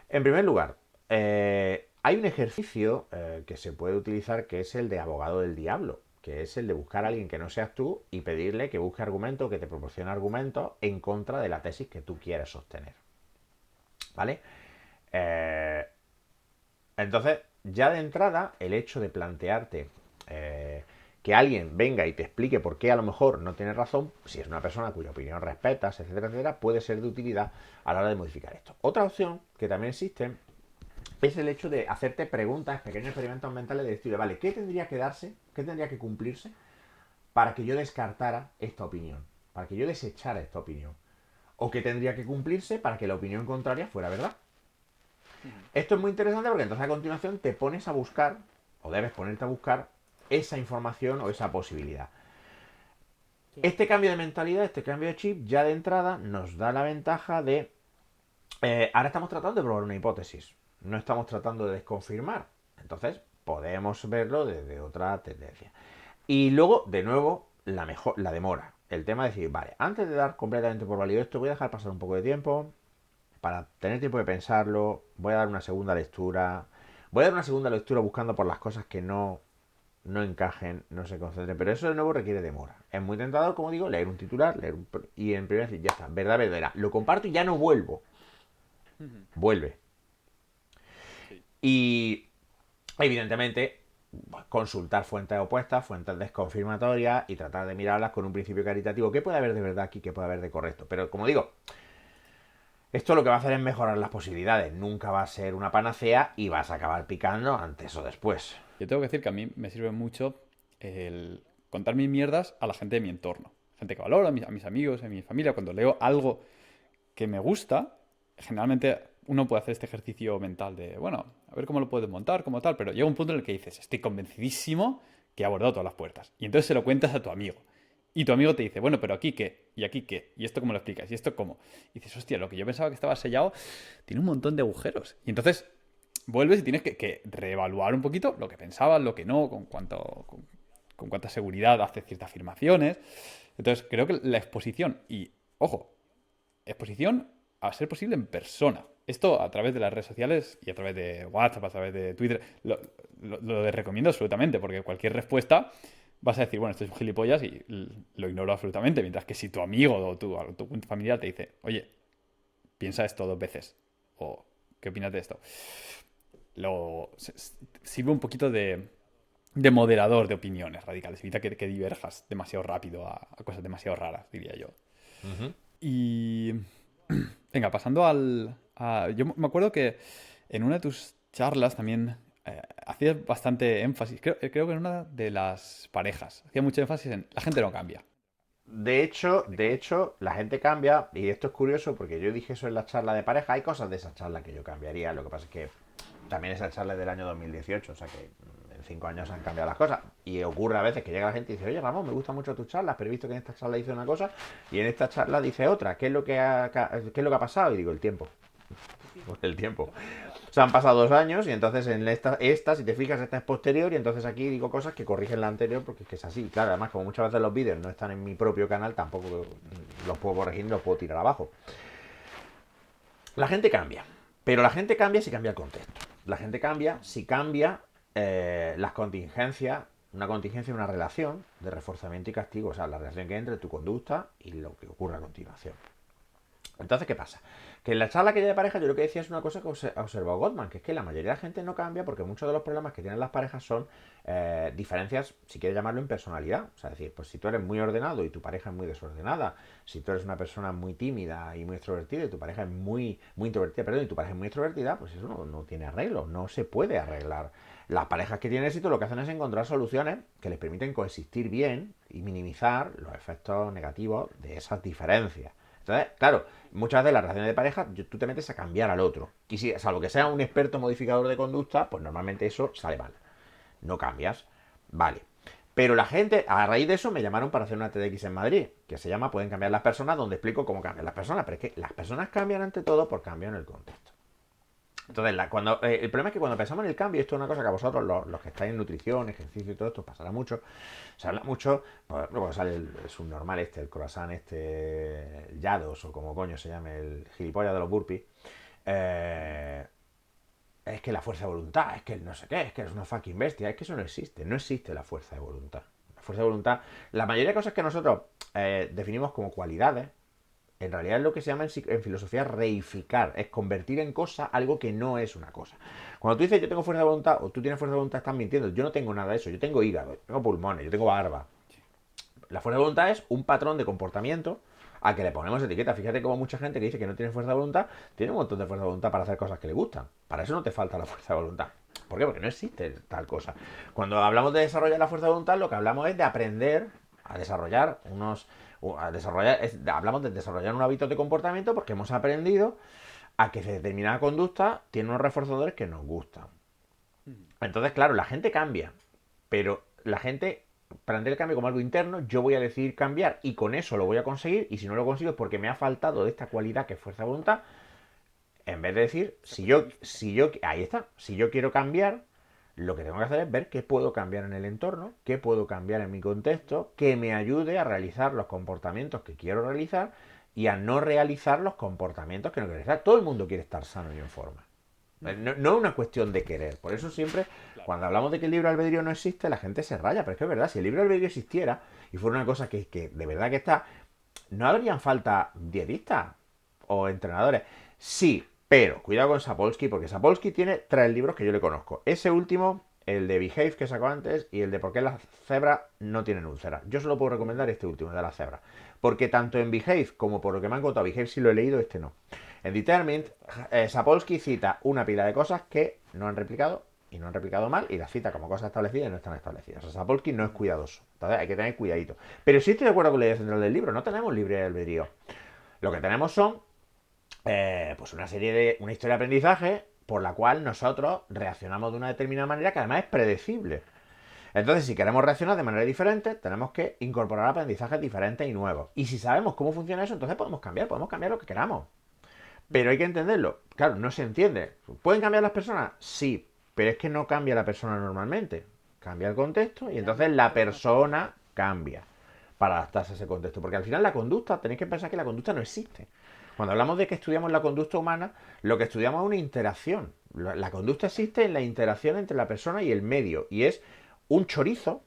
En primer lugar, hay un ejercicio que se puede utilizar que es el de abogado del diablo, que es el de buscar a alguien que no seas tú y pedirle que busque argumentos, que te proporcione argumentos en contra de la tesis que tú quieres sostener. ¿Vale? Entonces, ya de entrada, el hecho de plantearte que alguien venga y te explique por qué a lo mejor no tienes razón, si es una persona cuya opinión respetas, etcétera, etcétera, puede ser de utilidad a la hora de modificar esto. Otra opción que también existe es el hecho de hacerte preguntas, pequeños experimentos mentales de decir, vale, ¿qué tendría que darse, qué tendría que cumplirse para que yo descartara esta opinión, para que yo desechara esta opinión? ¿O qué tendría que cumplirse para que la opinión contraria fuera verdad? Esto es muy interesante porque entonces a continuación te pones a buscar, o debes ponerte a buscar, esa información o esa posibilidad. Este cambio de mentalidad, este cambio de chip, ya de entrada nos da la ventaja de... ahora estamos tratando de probar una hipótesis, no estamos tratando de desconfirmar. Entonces podemos verlo desde otra tendencia. Y luego, de nuevo, la demora. El tema de decir, vale, antes de dar completamente por válido esto, voy a dejar pasar un poco de tiempo para tener tiempo de pensarlo, voy a dar una segunda lectura. Voy a dar una segunda lectura buscando por las cosas que no encajen, no se concentren. Pero eso de nuevo requiere demora. Es muy tentador, como digo, leer un titular, y en primer decir, ya está, verdad, verdadera. Lo comparto y ya no vuelvo. Vuelve. Y evidentemente consultar fuentes opuestas, fuentes desconfirmatorias y tratar de mirarlas con un principio caritativo. ¿Qué puede haber de verdad aquí? ¿Qué puede haber de correcto? Pero como digo, esto lo que va a hacer es mejorar las posibilidades. Nunca va a ser una panacea y vas a acabar picando antes o después. Yo tengo que decir que a mí me sirve mucho el contar mis mierdas a la gente de mi entorno. Gente que valoro, a mis amigos, a mi familia. Cuando leo algo que me gusta, generalmente uno puede hacer este ejercicio mental de, bueno, a ver cómo lo puedes montar, como tal, pero llega un punto en el que dices, estoy convencidísimo que he abordado todas las puertas. Y entonces se lo cuentas a tu amigo. Y tu amigo te dice, bueno, pero aquí qué, y aquí qué, y esto cómo lo explicas, y esto cómo. Y dices, hostia, lo que yo pensaba que estaba sellado tiene un montón de agujeros. Y entonces vuelves y tienes que reevaluar un poquito lo que pensabas, lo que no, con cuánta seguridad haces ciertas afirmaciones. Entonces creo que la exposición, y ojo, exposición, a ser posible, en persona. Esto a través de las redes sociales y a través de WhatsApp, a través de Twitter, lo recomiendo absolutamente, porque cualquier respuesta vas a decir, bueno, esto es un gilipollas y lo ignoro absolutamente. Mientras que si tu amigo o tu familiar te dice, oye, piensa esto 2 veces, o ¿qué opinas de esto? Sirve un poquito de moderador de opiniones radicales. Evita que diverjas demasiado rápido a cosas demasiado raras, diría yo. Ujú. Y venga, pasando yo me acuerdo que en una de tus charlas también hacías bastante énfasis, creo que en una de las parejas, hacía mucho énfasis en la gente no cambia. De hecho, la gente cambia, y esto es curioso porque yo dije eso en la charla de pareja. Hay cosas de esa charla que yo cambiaría, lo que pasa es que también esa charla es del año 2018, o sea que en 5 años han cambiado las cosas. Y ocurre a veces que llega la gente y dice, oye Ramón, me gustan mucho tus charlas, pero he visto que en esta charla dice una cosa y en esta charla dice otra. ¿Qué es lo que ha pasado? Y digo, el tiempo. Pues el tiempo. O sea, han pasado 2 años y entonces en esta, si te fijas, esta es posterior y entonces aquí digo cosas que corrigen la anterior porque es que es así. Claro, además, como muchas veces los vídeos no están en mi propio canal, tampoco los puedo corregir ni los puedo tirar abajo. La gente cambia, pero la gente cambia si cambia el contexto. La gente cambia si cambia las contingencias, una contingencia, una relación de reforzamiento y castigo, o sea, la relación que hay entre tu conducta y lo que ocurre a continuación. Entonces, ¿qué pasa? Que en la charla que de pareja yo lo que decía es una cosa que ha observado Gottman, que es que la mayoría de la gente no cambia porque muchos de los problemas que tienen las parejas son diferencias, si quieres llamarlo, en personalidad. O sea, es decir, pues si tú eres muy ordenado y tu pareja es muy desordenada, si tú eres una persona muy tímida y muy extrovertida y tu pareja es muy introvertida, perdón, y tu pareja es muy extrovertida, pues eso no tiene arreglo, no se puede arreglar. Las parejas que tienen éxito lo que hacen es encontrar soluciones que les permiten coexistir bien y minimizar los efectos negativos de esas diferencias. Entonces, claro, muchas veces las relaciones de pareja tú te metes a cambiar al otro. Y si, salvo que sea un experto modificador de conducta, pues normalmente eso sale mal. No cambias. Vale. Pero la gente, a raíz de eso, me llamaron para hacer una TEDx en Madrid, que se llama Pueden cambiar las personas, donde explico cómo cambian las personas. Pero es que las personas cambian ante todo por cambio en el contexto. Entonces, el problema es que cuando pensamos en el cambio, esto es una cosa que a vosotros, los que estáis en nutrición, ejercicio y todo esto, pasará mucho. Se habla mucho, pues, luego sale el subnormal el croissant el Yados, o como coño se llame, el gilipollas de los burpees. Eh, es que la fuerza de voluntad, es que el no sé qué, es que eres una fucking bestia, es que eso no existe la fuerza de voluntad. La fuerza de voluntad, la mayoría de cosas que nosotros definimos como cualidades, en realidad es lo que se llama en filosofía reificar, es convertir en cosa algo que no es una cosa. Cuando tú dices yo tengo fuerza de voluntad o tú tienes fuerza de voluntad, estás mintiendo. Yo no tengo nada de eso, yo tengo hígado, yo tengo pulmones, yo tengo barba. La fuerza de voluntad es un patrón de comportamiento al que le ponemos etiqueta. Fíjate cómo mucha gente que dice que no tiene fuerza de voluntad tiene un montón de fuerza de voluntad para hacer cosas que le gustan. Para eso no te falta la fuerza de voluntad. ¿Por qué? Porque no existe tal cosa. Cuando hablamos de desarrollar la fuerza de voluntad, lo que hablamos es de aprender a desarrollar hablamos de desarrollar un hábito de comportamiento porque hemos aprendido a que determinada conducta tiene unos reforzadores que nos gustan. Entonces, claro, la gente cambia, pero la gente, para entender el cambio como algo interno, yo voy a decidir cambiar y con eso lo voy a conseguir, y si no lo consigo es porque me ha faltado de esta cualidad que es fuerza de voluntad. En vez de decir, ahí está, si yo quiero cambiar, lo que tengo que hacer es ver qué puedo cambiar en el entorno, qué puedo cambiar en mi contexto, que me ayude a realizar los comportamientos que quiero realizar y a no realizar los comportamientos que no quiero realizar. Todo el mundo quiere estar sano y en forma. No es una cuestión de querer. Por eso siempre, cuando hablamos de que el libre albedrío no existe, la gente se raya. Pero es que es verdad, si el libre albedrío existiera y fuera una cosa que de verdad que está, no habrían falta dietistas o entrenadores. Sí, pero cuidado con Sapolsky, porque Sapolsky tiene 3 libros que yo le conozco. Ese último, el de Behave que sacó antes, y el de por qué las cebras no tienen úlceras. Yo solo puedo recomendar este último, de las cebras. Porque tanto en Behave como por lo que me han contado, Behave sí lo he leído, este no. En Determined, Sapolsky cita una pila de cosas que no han replicado y no han replicado mal, y las cita como cosas establecidas y no están establecidas. O sea, Sapolsky no es cuidadoso. Entonces hay que tener cuidadito. Pero sí estoy de acuerdo con la idea central del libro, no tenemos libre albedrío. Lo que tenemos son pues una historia de aprendizaje por la cual nosotros reaccionamos de una determinada manera que además es predecible. Entonces, si queremos reaccionar de manera diferente, tenemos que incorporar aprendizajes diferentes y nuevos. Y si sabemos cómo funciona eso, entonces podemos cambiar lo que queramos. Pero hay que entenderlo. Claro, no se entiende. ¿Pueden cambiar las personas? Sí, pero es que no cambia la persona normalmente. Cambia el contexto y entonces la persona cambia para adaptarse a ese contexto. Porque al final la conducta, tenéis que pensar que la conducta no existe. Cuando hablamos de que estudiamos la conducta humana, lo que estudiamos es una interacción. La conducta existe en la interacción entre la persona y el medio. Y es un chorizo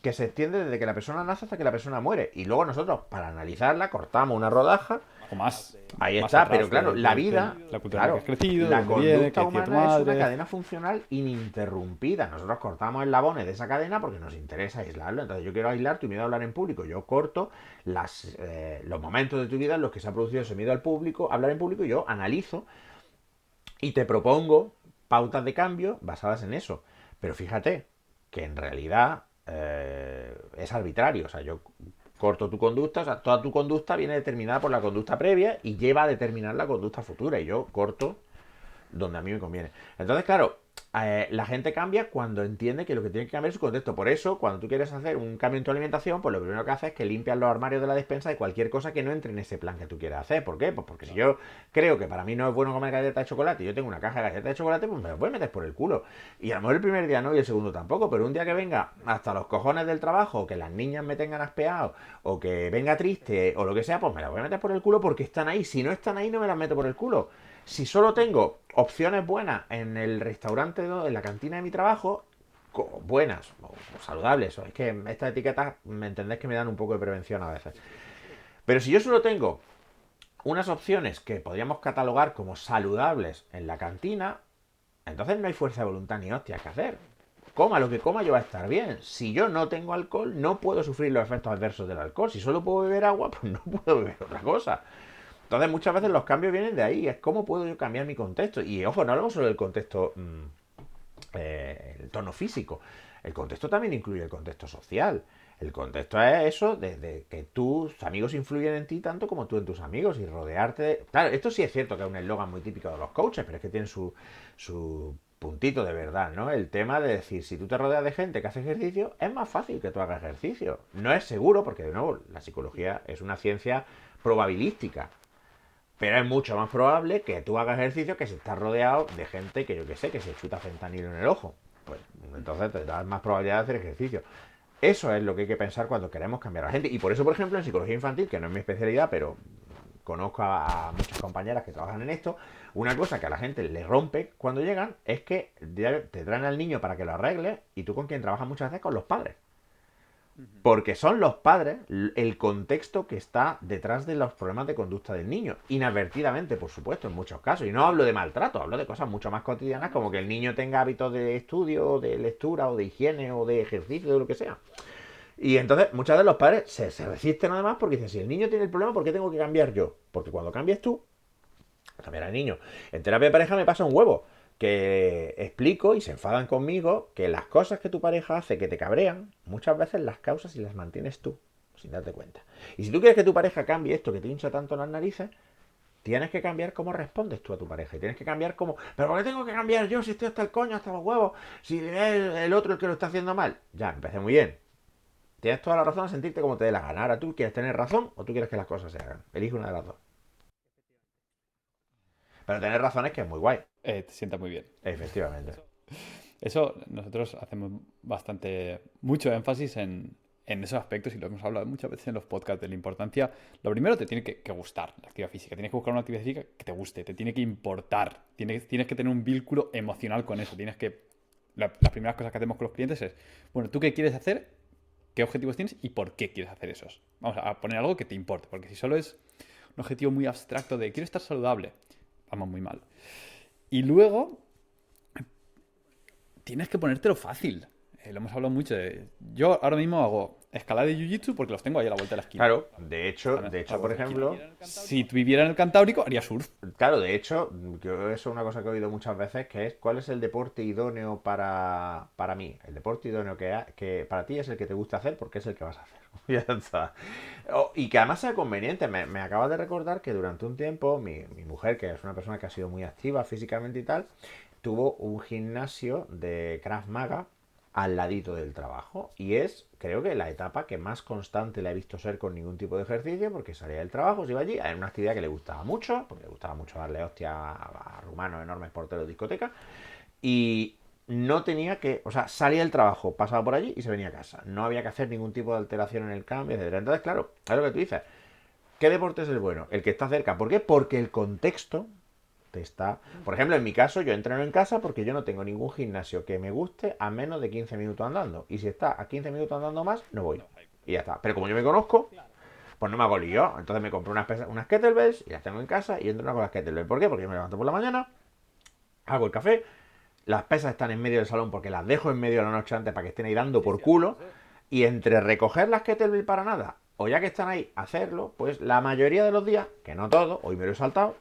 que se extiende desde que la persona nace hasta que la persona muere. Y luego nosotros, para analizarla, cortamos una rodaja. O más. Ahí más está, atrás pero claro, la vida, la cultura en la claro, que has crecido, la de dónde viene, conducta qué decía tu humana es una madre. cadena funcional ininterrumpida. Nosotros cortamos eslabones de esa cadena porque nos interesa aislarlo. Entonces yo quiero aislar tu miedo a hablar en público. Yo corto los momentos de tu vida en los que se ha producido ese miedo al público, a hablar en público, y yo analizo y te propongo pautas de cambio basadas en eso. Pero fíjate que en realidad es arbitrario. O sea, yo corto tu conducta, o sea, toda tu conducta viene determinada por la conducta previa y lleva a determinar la conducta futura. Y yo corto donde a mí me conviene. Entonces, claro, la gente cambia cuando entiende que lo que tiene que cambiar es su contexto. Por eso, cuando tú quieres hacer un cambio en tu alimentación, pues lo primero que haces es que limpias los armarios de la despensa de cualquier cosa que no entre en ese plan que tú quieras hacer. ¿Por qué? Pues porque si yo creo que para mí no es bueno comer galletas de chocolate y yo tengo una caja de galletas de chocolate, pues me las voy a meter por el culo. Y a lo mejor el primer día no y el segundo tampoco, pero un día que venga hasta los cojones del trabajo, o que las niñas me tengan aspeado, o que venga triste, o lo que sea, pues me las voy a meter por el culo porque están ahí. Si no están ahí, no me las meto por el culo. Si solo tengo opciones buenas en el restaurante, en la cantina de mi trabajo, buenas o saludables, es que estas etiquetas, me entendés que me dan un poco de prevención a veces. Pero si yo solo tengo unas opciones que podríamos catalogar como saludables en la cantina, entonces no hay fuerza de voluntad ni hostias que hacer. Coma lo que coma, yo va a estar bien. Si yo no tengo alcohol, no puedo sufrir los efectos adversos del alcohol. Si solo puedo beber agua, pues no puedo beber otra cosa. Entonces muchas veces los cambios vienen de ahí, es cómo puedo yo cambiar mi contexto. Y ojo, no hablamos solo del contexto, el tono físico, el contexto también incluye el contexto social. El contexto es eso, de que tus amigos influyen en ti tanto como tú en tus amigos y rodearte de... Claro, esto sí es cierto que es un eslogan muy típico de los coaches, pero es que tiene su puntito de verdad, ¿no? El tema de decir, si tú te rodeas de gente que hace ejercicio, es más fácil que tú hagas ejercicio. No es seguro, porque de nuevo, la psicología es una ciencia probabilística. Pero es mucho más probable que tú hagas ejercicio que si estás rodeado de gente que yo que sé, que se chuta fentanilo en el ojo. Pues entonces te das más probabilidad de hacer ejercicio. Eso es lo que hay que pensar cuando queremos cambiar a la gente. Y por eso, por ejemplo, en psicología infantil, que no es mi especialidad, pero conozco a muchas compañeras que trabajan en esto, una cosa que a la gente le rompe cuando llegan es que te traen al niño para que lo arregle y tú con quien trabajas muchas veces con los padres. Porque son los padres el contexto que está detrás de los problemas de conducta del niño. Inadvertidamente, por supuesto, en muchos casos. Y no hablo de maltrato, hablo de cosas mucho más cotidianas, como que el niño tenga hábitos de estudio, o de lectura, o de higiene, o de ejercicio, de lo que sea. Y entonces muchas veces los padres se resisten además porque dicen, si el niño tiene el problema, ¿por qué tengo que cambiar yo? Porque cuando cambies tú, cambiará el niño. En terapia de pareja me pasa un huevo. Que explico y se enfadan conmigo que las cosas que tu pareja hace que te cabrean, muchas veces las causas y las mantienes tú, sin darte cuenta. Y si tú quieres que tu pareja cambie esto que te hincha tanto las narices, tienes que cambiar cómo respondes tú a tu pareja. Y tienes que cambiar cómo... ¿Pero por qué tengo que cambiar yo si estoy hasta el coño, hasta los huevos? Si es el otro el que lo está haciendo mal. Ya, empecé muy bien. Tienes toda la razón a sentirte como te dé la gana. Ahora tú quieres tener razón o tú quieres que las cosas se hagan. Elige una de las dos. Pero tener razón es que es muy guay. Te sienta muy bien. Efectivamente. Eso nosotros hacemos mucho énfasis en esos aspectos y lo hemos hablado muchas veces en los podcasts de la importancia. Lo primero te tiene que gustar la actividad física. Tienes que buscar una actividad física que te guste, te tiene que importar. Tienes que tener un vínculo emocional con eso. Las primeras cosas que hacemos con los clientes es, bueno, ¿tú qué quieres hacer? ¿Qué objetivos tienes y por qué quieres hacer esos? Vamos a poner algo que te importe, porque si solo es un objetivo muy abstracto de quiero estar saludable, vamos muy mal. Y luego tienes que ponértelo fácil. Lo hemos hablado mucho. Yo ahora mismo hago escalada de jiu-jitsu porque los tengo ahí a la vuelta de la esquina. Claro, de hecho, por ejemplo, si viviera en el Cantábrico, haría surf. claro, de hecho, eso es una cosa que he oído muchas veces, que es ¿cuál es el deporte idóneo para mí? El deporte idóneo que para ti es el que te gusta hacer porque es el que vas a hacer. Ya está. Y que además sea conveniente. Me acabas de recordar que durante un tiempo mi mujer, que es una persona que ha sido muy activa físicamente y tal, tuvo un gimnasio de Krav Maga al ladito del trabajo. Y es, creo que la etapa que más constante la he visto ser con ningún tipo de ejercicio, porque salía del trabajo, se iba allí, era una actividad que le gustaba mucho, porque le gustaba mucho darle hostia a rumanos enormes porteros de discoteca, y no tenía que, o sea, salía del trabajo, pasaba por allí y se venía a casa. No había que hacer ningún tipo de alteración en el cambio, etc. Entonces, claro, es lo que tú dices. ¿Qué deporte es el bueno? El que está cerca. ¿Por qué? Porque el contexto te está... Por ejemplo, en mi caso, yo entreno en casa porque yo no tengo ningún gimnasio que me guste a menos de 15 minutos andando. Y si está a 15 minutos andando más, no voy. Y ya está. Pero como yo me conozco, pues no me hago lío. Entonces me compro unas kettlebells y las tengo en casa y entreno con las kettlebells. ¿Por qué? Porque yo me levanto por la mañana, hago el café, las pesas están en medio del salón porque las dejo en medio de la noche antes para que estén ahí dando por culo. Y entre recoger las kettlebells para nada o ya que están ahí, hacerlo, pues la mayoría de los días, que no todo, hoy me lo he saltado,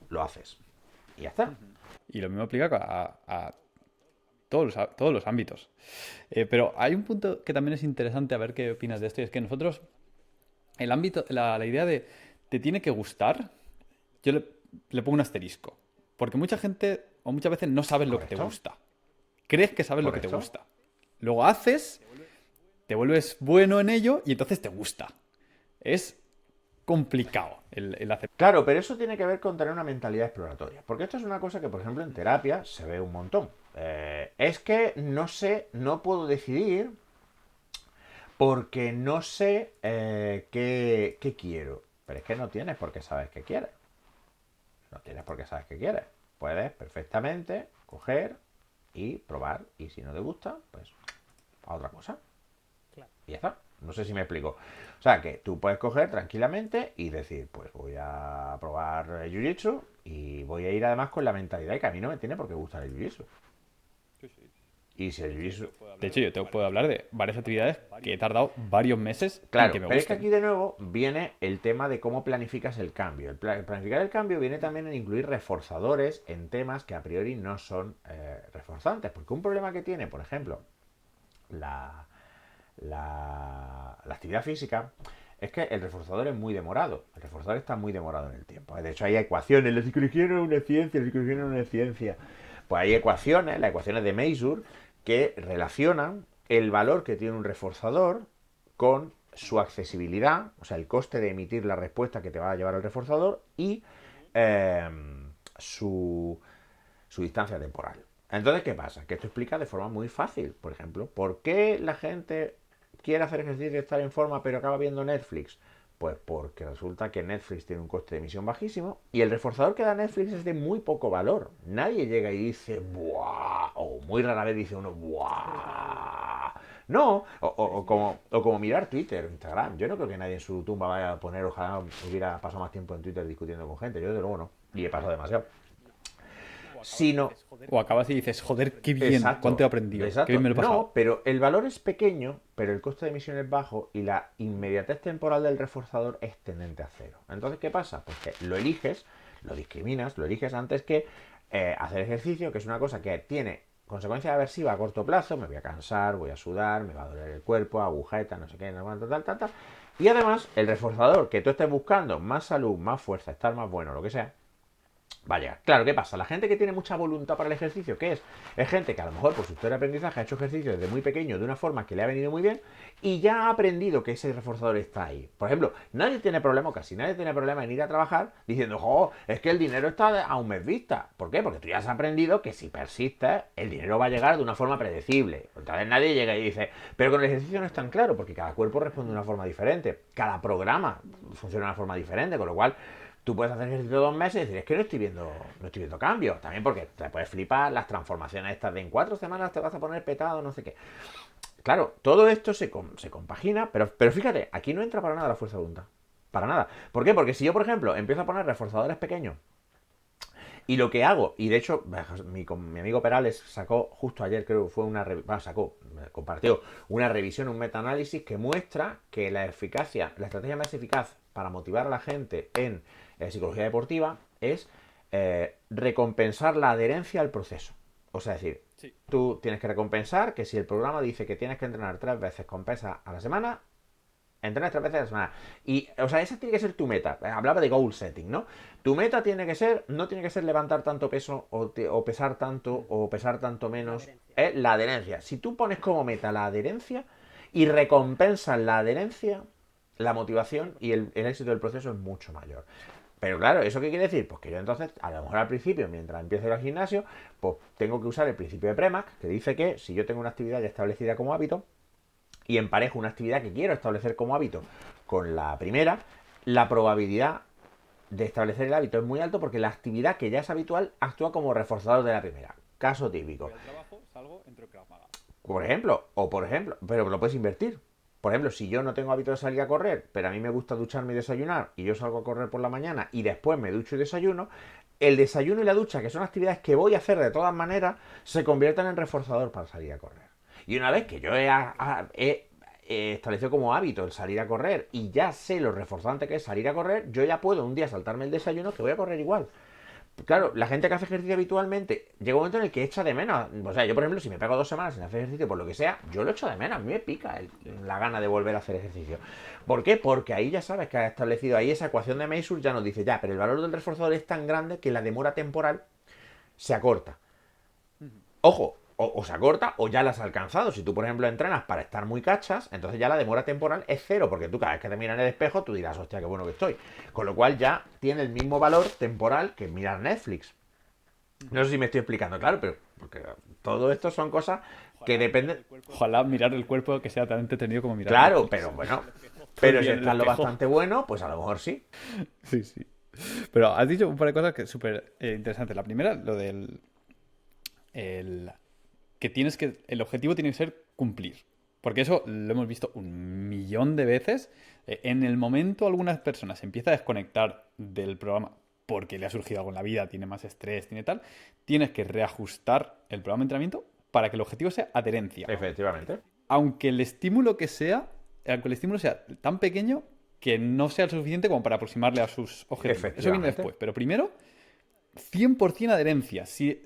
lo haces. Y ya está. Y lo mismo aplica a todos los ámbitos. Pero hay un punto que también es interesante, a ver qué opinas de esto, y es que nosotros, el ámbito, la idea de te tiene que gustar, yo le pongo un asterisco. Porque mucha gente, o muchas veces, no sabes lo que te Correcto. gusta. Crees que sabes lo que te Correcto. gusta. Luego haces, te vuelves bueno en ello y entonces te gusta. Es complicado el hacer. Claro, pero eso tiene que ver con tener una mentalidad exploratoria. Porque esto es una cosa que, por ejemplo, en terapia se ve un montón. Es que no sé, no puedo decidir porque no sé qué quiero. Pero es que no tienes por qué sabes qué quieres. No tienes por qué sabes qué quieres. Puedes perfectamente coger y probar. Y si no te gusta, pues a otra cosa. Y ya está. No sé si me explico. O sea, que tú puedes coger tranquilamente y decir, pues voy a probar Jiu-Jitsu y voy a ir además con la mentalidad de que a mí no me tiene por qué gustar el Jiu-Jitsu. Y si el Jiu-Jitsu... De hecho, yo te puedo hablar de varias actividades que he tardado varios meses en Claro, que me pero es que gusten. aquí de nuevo viene el tema de cómo planificas el cambio. Planificar el cambio viene también en incluir reforzadores en temas que a priori no son reforzantes. Porque un problema que tiene, por ejemplo, la actividad física es que el reforzador es muy demorado. El reforzador está muy demorado en el tiempo. De hecho, hay ecuaciones. La psicología no es una ciencia, la psicología no es una ciencia. Pues hay ecuaciones, las ecuaciones de Masur, que relacionan el valor que tiene un reforzador con su accesibilidad, o sea, el coste de emitir la respuesta que te va a llevar el reforzador y eh, su distancia temporal. Entonces, ¿qué pasa? Que esto explica de forma muy fácil, por ejemplo, ¿por qué la gente quiere hacer ejercicio y estar en forma pero acaba viendo Netflix? Pues porque resulta que Netflix tiene un coste de emisión bajísimo y el reforzador que da Netflix es de muy poco valor. Nadie llega y dice ¡buah! O muy rara vez dice uno ¡buah! No, como mirar Twitter o Instagram. Yo no creo que nadie en su tumba vaya a poner, ojalá hubiera pasado más tiempo en Twitter discutiendo con gente. Yo desde luego no. Y he pasado demasiado. Sino O acabas y dices, joder, qué bien, exacto, cuánto he aprendido, exacto. qué bien me lo he pasado. No, pero el valor es pequeño, pero el coste de emisión es bajo y la inmediatez temporal del reforzador es tendente a cero. Entonces, ¿qué pasa? Pues que lo eliges, lo discriminas, lo eliges antes que hacer ejercicio, que es una cosa que tiene consecuencia aversiva a corto plazo. Me voy a cansar, voy a sudar, me va a doler el cuerpo, agujeta, no sé qué, no sé tal, tal, tal. Y además, el reforzador que tú estés buscando, más salud, más fuerza, estar más bueno, lo que sea, vaya, claro, ¿qué pasa? La gente que tiene mucha voluntad para el ejercicio, ¿qué es? Es gente que a lo mejor por su historia de aprendizaje ha hecho ejercicio desde muy pequeño de una forma que le ha venido muy bien y ya ha aprendido que ese reforzador está ahí. Por ejemplo, nadie tiene problema, casi nadie tiene problema en ir a trabajar diciendo, jo, es que el dinero está a un mes vista. ¿Por qué? Porque tú ya has aprendido que si persistes, el dinero va a llegar de una forma predecible. Entonces nadie llega y dice, pero con el ejercicio no es tan claro, porque cada cuerpo responde de una forma diferente, cada programa funciona de una forma diferente, con lo cual tú puedes hacer ejercicio 2 meses y decir, es que no estoy viendo cambios. También porque te puedes flipar las transformaciones estas de en 4 semanas te vas a poner petado, no sé qué. Claro, todo esto se compagina, pero fíjate, aquí no entra para nada la fuerza de voluntad. Para nada. ¿Por qué? Porque si yo, por ejemplo, empiezo a poner reforzadores pequeños y lo que hago, y de hecho mi amigo Perales sacó justo ayer, creo que fue compartió una revisión, un metaanálisis que muestra que la estrategia más eficaz para motivar a la gente en psicología deportiva es recompensar la adherencia al proceso. O sea, es decir, tú tienes que recompensar que si el programa dice que tienes que entrenar 3 veces con pesas a la semana, entrenas 3 veces a la semana. Y, o sea, esa tiene que ser tu meta. Hablaba de goal setting, ¿no? Tu meta no tiene que ser levantar tanto peso o pesar tanto menos. Es la adherencia. Si tú pones como meta la adherencia y recompensas la adherencia, la motivación y el éxito del proceso es mucho mayor. Pero claro, ¿eso qué quiere decir? Pues que yo entonces, a lo mejor al principio, mientras empiezo ir al gimnasio, pues tengo que usar el principio de Premack, que dice que si yo tengo una actividad ya establecida como hábito y emparejo una actividad que quiero establecer como hábito con la primera, la probabilidad de establecer el hábito es muy alto porque la actividad que ya es habitual actúa como reforzador de la primera. Caso típico. El trabajo salgo entre Krav Maga. Por ejemplo, pero lo puedes invertir. Por ejemplo, si yo no tengo hábito de salir a correr, pero a mí me gusta ducharme y desayunar, y yo salgo a correr por la mañana y después me ducho y desayuno, el desayuno y la ducha, que son actividades que voy a hacer de todas maneras, se convierten en reforzador para salir a correr. Y una vez que yo he establecido como hábito el salir a correr y ya sé lo reforzante que es salir a correr, yo ya puedo un día saltarme el desayuno que voy a correr igual. Claro, la gente que hace ejercicio habitualmente llega un momento en el que echa de menos. O sea, yo por ejemplo, si me pego 2 semanas sin hacer ejercicio por lo que sea, yo lo echo de menos. A mí me pica la gana de volver a hacer ejercicio. ¿Por qué? Porque ahí ya sabes que has establecido ahí esa ecuación de Masur, ya nos dice ya, pero el valor del reforzador es tan grande que la demora temporal se acorta. Ojo, o se acorta o ya la has alcanzado. Si tú, por ejemplo, entrenas para estar muy cachas, entonces ya la demora temporal es cero, porque tú cada vez que te miras en el espejo, tú dirás, hostia, qué bueno que estoy. Con lo cual ya tiene el mismo valor temporal que mirar Netflix. No sé si me estoy explicando, claro, pero porque todo esto son cosas que dependen... Ojalá mirar el cuerpo que sea tan entretenido como mirar Claro, Netflix. pero bueno, pero si en el estás lo espejo. bastante bueno, pues a lo mejor sí. Sí, sí. Pero has dicho un par de cosas que es súper interesante. La primera, lo del... el objetivo tiene que ser cumplir. Porque eso lo hemos visto un millón de veces. En el momento algunas personas se empiezan a desconectar del programa porque le ha surgido algo en la vida, tiene más estrés, tiene tal. Tienes que reajustar el programa de entrenamiento para que el objetivo sea adherencia. Efectivamente. Aunque el estímulo sea tan pequeño que no sea el suficiente como para aproximarle a sus objetivos. Eso viene Efectivamente. después. Pero primero, 100% adherencia.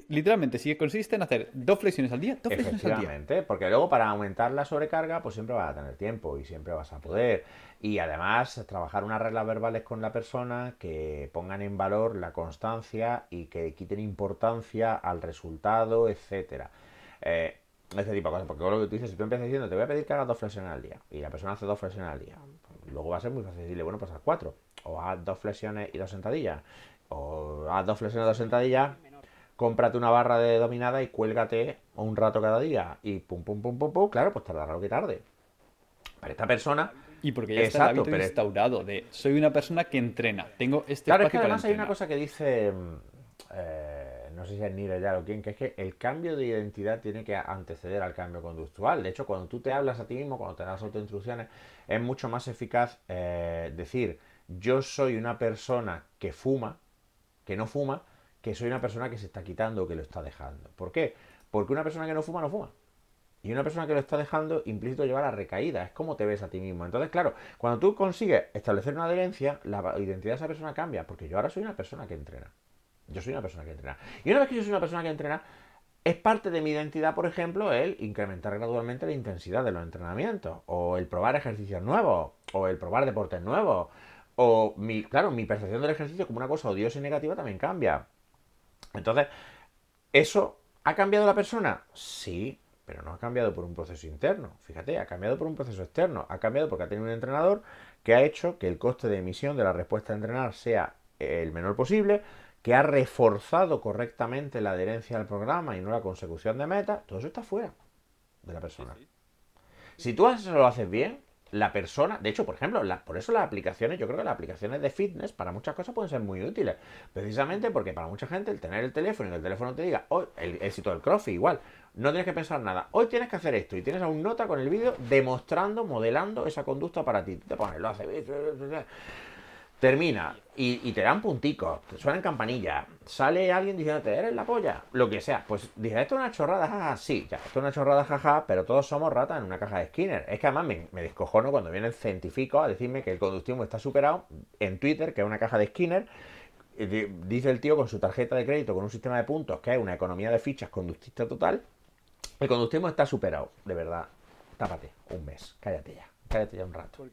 Literalmente, si consiste en hacer 2 flexiones al día, 2 flexiones al día. Efectivamente, porque luego para aumentar la sobrecarga, pues siempre vas a tener tiempo y siempre vas a poder. Y además, trabajar unas reglas verbales con la persona que pongan en valor la constancia y que quiten importancia al resultado, etcétera. Este tipo de cosas, porque luego lo que tú dices, si tú empiezas diciendo, te voy a pedir que hagas 2 flexiones al día, y la persona hace 2 flexiones al día, pues luego va a ser muy fácil decirle, bueno, pues haz 4, o haz 2 flexiones y 2 sentadillas, o haz 2 flexiones y 2 sentadillas, cómprate una barra de dominada y cuélgate un rato cada día, y pum, pum, pum, pum, pum, claro, pues tardará lo que tarde. Para esta persona... Y porque ya está el hábito instaurado de soy una persona que entrena, tengo este Claro, es que espacio para además hay entrenar. una cosa que dice, no sé si es Nira ya o quién, que es que el cambio de identidad tiene que anteceder al cambio conductual. De hecho, cuando tú te hablas a ti mismo, cuando te das autoinstrucciones, es mucho más eficaz decir yo soy una persona que fuma, que no fuma, que soy una persona que se está quitando o que lo está dejando. ¿Por qué? Porque una persona que no fuma, no fuma. Y una persona que lo está dejando implícito lleva a la recaída. Es como te ves a ti mismo. Entonces, claro, cuando tú consigues establecer una adherencia, la identidad de esa persona cambia. Porque yo ahora soy una persona que entrena. Yo soy una persona que entrena. Y una vez que yo soy una persona que entrena, es parte de mi identidad, por ejemplo, el incrementar gradualmente la intensidad de los entrenamientos. O el probar ejercicios nuevos. O el probar deportes nuevos. O, mi percepción del ejercicio como una cosa odiosa y negativa también cambia. Entonces, ¿eso ha cambiado la persona? Sí, pero no ha cambiado por un proceso interno. Fíjate, ha cambiado por un proceso externo. Ha cambiado porque ha tenido un entrenador que ha hecho que el coste de emisión de la respuesta a entrenar sea el menor posible, que ha reforzado correctamente la adherencia al programa y no la consecución de metas. Todo eso está fuera de la persona. Si tú eso lo haces bien, la persona, de hecho, por ejemplo, por eso las aplicaciones, yo creo que las aplicaciones de fitness para muchas cosas pueden ser muy útiles. Precisamente porque para mucha gente el tener el teléfono y que el teléfono te diga, hoy, el éxito del CrossFit igual, no tienes que pensar nada, hoy tienes que hacer esto y tienes aún nota con el vídeo demostrando, modelando esa conducta para ti. Tú te pones, lo haces, termina y te dan punticos, te suenan campanillas, sale alguien diciéndote, eres la polla, lo que sea. Pues dices, esto es una chorrada, jaja, sí, ya, esto es una chorrada, jaja, pero todos somos ratas en una caja de Skinner. Es que además me descojono cuando vienen científicos a decirme que el conductismo está superado en Twitter, que es una caja de Skinner. Dice el tío con su tarjeta de crédito, con un sistema de puntos, que es una economía de fichas conductista total. El conductismo está superado, de verdad. Tápate, un mes, cállate ya un rato.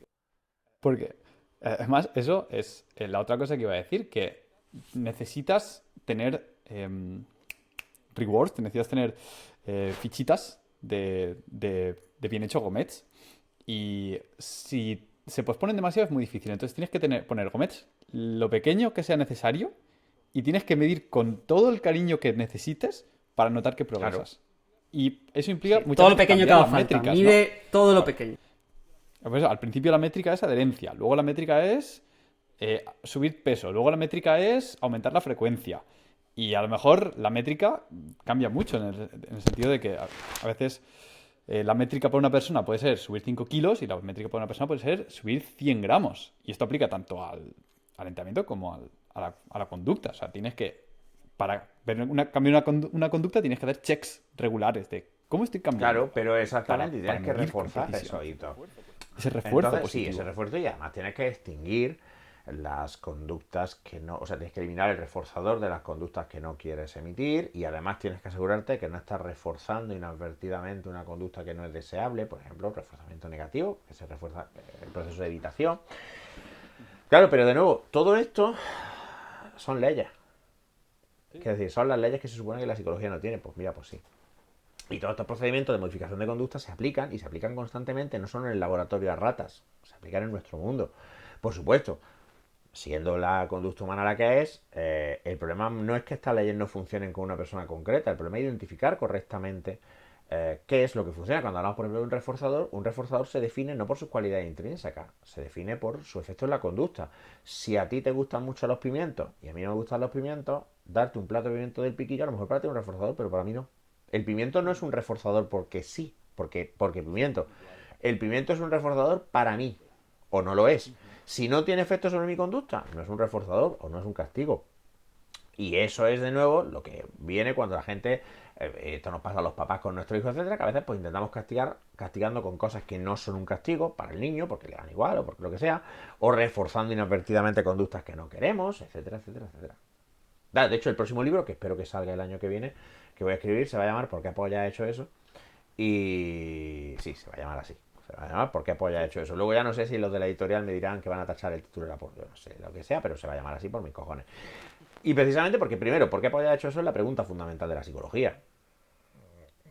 Porque, además, eso es la otra cosa que iba a decir, que necesitas tener rewards, necesitas tener fichitas de bien hecho gomets. Y si se posponen demasiado es muy difícil. Entonces tienes que poner gomets lo pequeño que sea necesario y tienes que medir con todo el cariño que necesites para notar que progresas. Claro. Y eso implica muchas todo lo veces pequeño que cambiar haga las falta. métricas, Mide ¿no? todo lo pequeño. Pues al principio la métrica es adherencia, luego la métrica es subir peso. Luego la métrica es aumentar la frecuencia. Y a lo mejor la métrica cambia mucho en el sentido de que a veces la métrica para una persona puede ser subir 5 kilos y la métrica para una persona puede ser subir 100 gramos. Y esto aplica tanto al entrenamiento como a la conducta. O sea, tienes que, para cambiar una conducta, tienes que hacer checks regulares de cómo estoy cambiando. Claro, pero exactamente, y para tienes que medir reforzar competición. eso y todo. Ese refuerzo Entonces, sí, positivo. ese refuerzo, y además tienes que extinguir las conductas que no, o sea, tienes que eliminar el reforzador de las conductas que no quieres emitir, y además tienes que asegurarte que no estás reforzando inadvertidamente una conducta que no es deseable, por ejemplo, reforzamiento negativo, que se refuerza el proceso de evitación. Claro, pero de nuevo, todo esto son leyes. Es decir, son las leyes que se supone que la psicología no tiene. Pues mira, pues sí. Y todos estos procedimientos de modificación de conducta se aplican, y se aplican constantemente, no solo en el laboratorio a ratas, se aplican en nuestro mundo. Por supuesto, siendo la conducta humana la que es, el problema no es que estas leyes no funcionen con una persona concreta, el problema es identificar correctamente qué es lo que funciona. Cuando hablamos, por ejemplo, de un reforzador se define no por sus cualidades intrínsecas, se define por su efecto en la conducta. Si a ti te gustan mucho los pimientos y a mí no me gustan los pimientos, darte un plato de pimiento del piquillo a lo mejor para ti es un reforzador, pero para mí no. El pimiento no es un reforzador porque sí, porque pimiento. El pimiento es un reforzador para mí, o no lo es. Si no tiene efecto sobre mi conducta, no es un reforzador o no es un castigo. Y eso es, de nuevo, lo que viene cuando la gente, esto nos pasa a los papás con nuestros hijos, etcétera, que a veces pues intentamos castigando con cosas que no son un castigo para el niño, porque le dan igual o porque lo que sea, o reforzando inadvertidamente conductas que no queremos, etcétera, etcétera, etcétera. De hecho, el próximo libro, que espero que salga el año que viene, que voy a escribir, se va a llamar ¿Por qué Apoya ha hecho eso? Y sí, se va a llamar así. Se va a llamar ¿Por qué Apoya ha hecho eso? Luego ya no sé si los de la editorial me dirán que van a tachar el título de la yo no sé lo que sea, pero se va a llamar así por mis cojones. Y precisamente porque, primero, ¿por qué Apoya ha hecho eso? Es la pregunta fundamental de la psicología.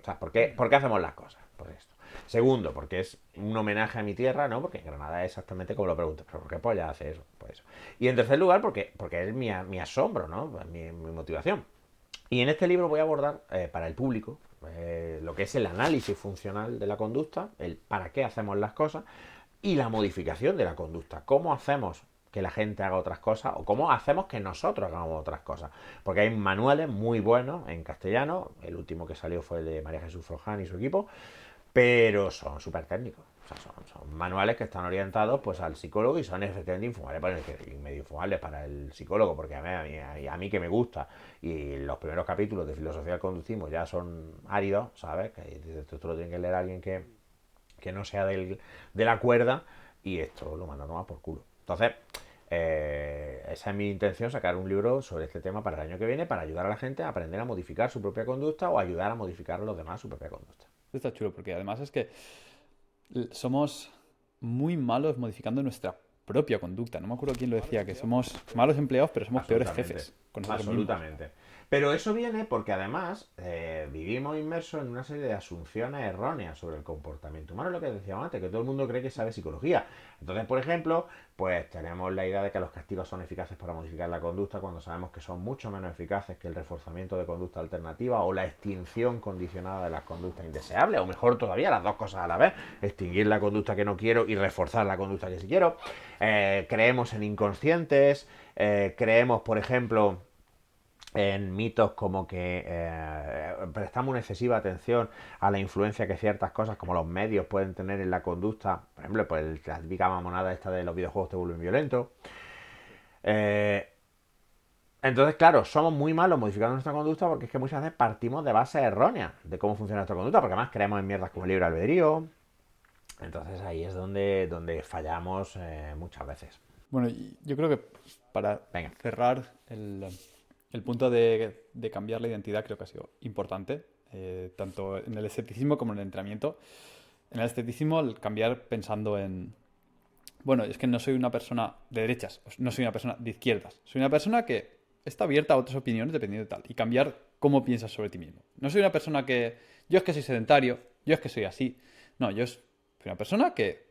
O sea, ¿por qué hacemos las cosas? Por esto. Segundo, porque es un homenaje a mi tierra, ¿no? Porque en Granada es exactamente como lo preguntas. ¿Pero por qué Apoya hace eso? Pues eso. Y en tercer lugar, porque es mi asombro, ¿no? Mi motivación. Y en este libro voy a abordar para el público lo que es el análisis funcional de la conducta, el para qué hacemos las cosas y la modificación de la conducta. ¿Cómo hacemos que la gente haga otras cosas o cómo hacemos que nosotros hagamos otras cosas? Porque hay manuales muy buenos en castellano, el último que salió fue el de María Jesús Froján y su equipo, pero son súper técnicos. O sea, son manuales que están orientados pues al psicólogo y son efectivamente infumables y medio infumables para el psicólogo, porque a mí que me gusta, y los primeros capítulos de filosofía del conductismo ya son áridos, ¿sabes? Que esto lo tiene que leer alguien que no sea de la cuerda, y esto lo manda a tomar por culo. Entonces, esa es mi intención, sacar un libro sobre este tema para el año que viene, para ayudar a la gente a aprender a modificar su propia conducta o ayudar a modificar a los demás su propia conducta. Esto está chulo porque además es que somos muy malos modificando nuestra propia conducta. No me acuerdo quién lo decía, que somos malos empleados, pero somos peores jefes con nosotros mismos. Absolutamente. Pero eso viene porque además vivimos inmersos en una serie de asunciones erróneas sobre el comportamiento humano, lo que decíamos antes, que todo el mundo cree que sabe psicología. Entonces, por ejemplo, pues tenemos la idea de que los castigos son eficaces para modificar la conducta, cuando sabemos que son mucho menos eficaces que el reforzamiento de conducta alternativa o la extinción condicionada de las conductas indeseables, o mejor todavía, las dos cosas a la vez, extinguir la conducta que no quiero y reforzar la conducta que sí quiero. Creemos en inconscientes, creemos, por ejemplo, en mitos como que prestamos una excesiva atención a la influencia que ciertas cosas como los medios pueden tener en la conducta. Por ejemplo, pues la típica mamonada esta de los videojuegos te vuelven violento. Entonces, claro, somos muy malos modificando nuestra conducta porque es que muchas veces partimos de bases erróneas de cómo funciona nuestra conducta, porque además creemos en mierdas como el libre albedrío. Entonces ahí es donde fallamos muchas veces. Bueno, y yo creo que para cerrar el punto de cambiar la identidad creo que ha sido importante, tanto en el escepticismo como en el entrenamiento. En el escepticismo, el cambiar pensando en... Bueno, es que no soy una persona de derechas, no soy una persona de izquierdas, soy una persona que está abierta a otras opiniones dependiendo de tal, y cambiar cómo piensas sobre ti mismo. No soy una persona que... Yo es que soy sedentario, yo es que soy así. No, yo soy una persona que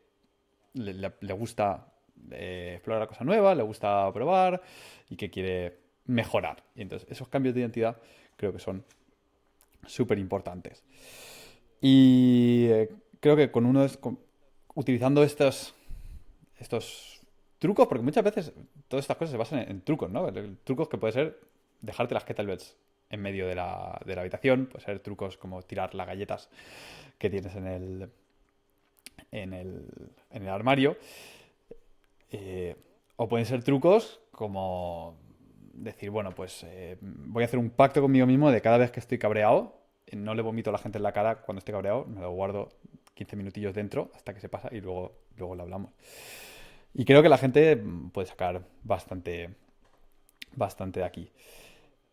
le gusta explorar cosas nuevas, le gusta probar y que quiere mejorar. Y entonces esos cambios de identidad creo que son súper importantes. Y creo que utilizando estos trucos, porque muchas veces todas estas cosas se basan en trucos, ¿no? Trucos que puede ser dejarte las kettlebells en medio de la habitación, puede ser trucos como tirar las galletas que tienes en el armario, o pueden ser trucos como decir, bueno, pues voy a hacer un pacto conmigo mismo de cada vez que estoy cabreado, no le vomito a la gente en la cara cuando estoy cabreado, me lo guardo 15 minutillos dentro hasta que se pasa y luego lo hablamos. Y creo que la gente puede sacar bastante de aquí.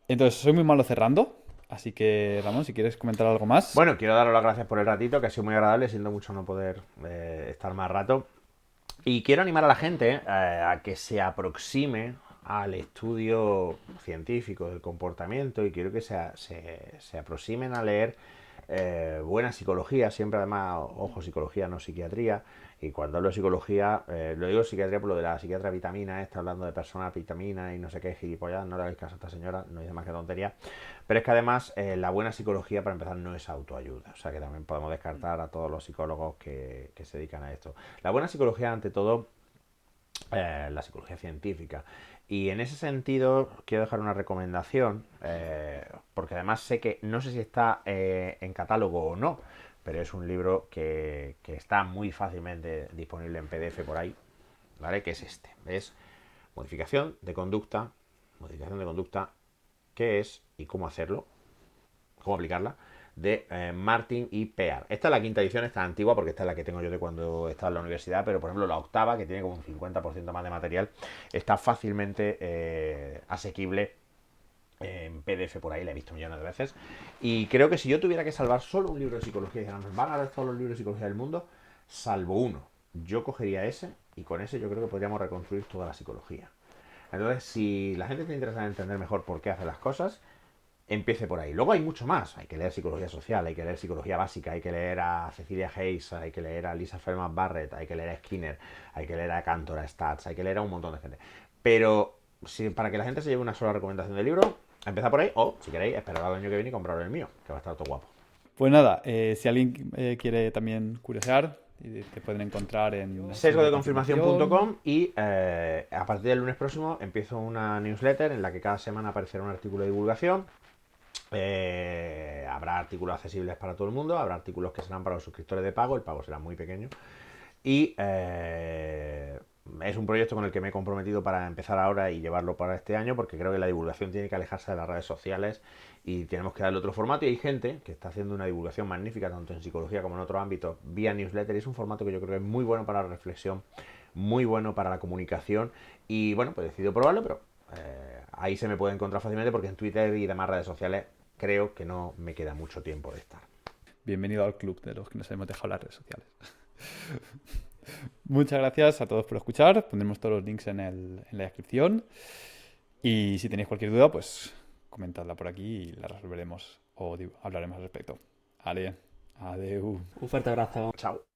Entonces, soy muy malo cerrando, así que, Ramón, si quieres comentar algo más. Bueno, quiero daros las gracias por el ratito, que ha sido muy agradable, siento mucho no poder estar más rato. Y quiero animar a la gente a que se aproxime al estudio científico del comportamiento y quiero que se aproximen a leer buena psicología, siempre además, ojo, psicología, no psiquiatría. Y cuando hablo de psicología, lo digo psiquiatría por lo de la psiquiatra vitamina, está hablando de personas, vitaminas y no sé qué, gilipollas, no le hagáis caso a esta señora, no dice más que tontería. Pero es que además la buena psicología, para empezar, no es autoayuda. O sea que también podemos descartar a todos los psicólogos que se dedican a esto. La buena psicología, ante todo, la psicología científica. Y en ese sentido quiero dejar una recomendación, porque además sé que, no sé si está en catálogo o no, pero es un libro que está muy fácilmente disponible en PDF por ahí, ¿vale? Que es este, es Modificación de conducta, qué es y cómo hacerlo, cómo aplicarla, de Martin y Pear. Esta es la quinta edición, esta es antigua porque esta es la que tengo yo de cuando estaba en la universidad, pero por ejemplo la octava, que tiene como un 50% más de material, está fácilmente asequible en PDF por ahí, la he visto millones de veces. Y creo que si yo tuviera que salvar solo un libro de psicología y dijeran, nos van a dar todos los libros de psicología del mundo, salvo uno, yo cogería ese y con ese yo creo que podríamos reconstruir toda la psicología. Entonces, si la gente está interesada en entender mejor por qué hace las cosas, empiece por ahí. Luego hay mucho más. Hay que leer psicología social, hay que leer psicología básica, hay que leer a Cecilia Hayes, hay que leer a Lisa Feldman Barrett, hay que leer a Skinner, hay que leer a Cantor, a Stats, hay que leer a un montón de gente. Pero para que la gente se lleve una sola recomendación del libro, empezad por ahí o, si queréis, esperad al año que viene y compraros el mío, que va a estar todo guapo. Pues nada, si alguien quiere también curiosear, te pueden encontrar en sesgodeconfirmación.com y a partir del lunes próximo empiezo una newsletter en la que cada semana aparecerá un artículo de divulgación. Habrá artículos accesibles para todo el mundo, habrá artículos que serán para los suscriptores de pago, el pago será muy pequeño y es un proyecto con el que me he comprometido para empezar ahora y llevarlo para este año, porque creo que la divulgación tiene que alejarse de las redes sociales y tenemos que darle otro formato, y hay gente que está haciendo una divulgación magnífica tanto en psicología como en otros ámbitos vía newsletter, y es un formato que yo creo que es muy bueno para la reflexión, muy bueno para la comunicación, y bueno, pues he decidido probarlo, pero ahí se me puede encontrar fácilmente porque en Twitter y demás redes sociales creo que no me queda mucho tiempo de estar. Bienvenido al club de los que nos hemos dejado las redes sociales. Muchas gracias a todos por escuchar. Pondremos todos los links en la descripción. Y si tenéis cualquier duda, pues comentadla por aquí y la resolveremos o hablaremos al respecto. Vale, adeu. Un fuerte abrazo. Chao.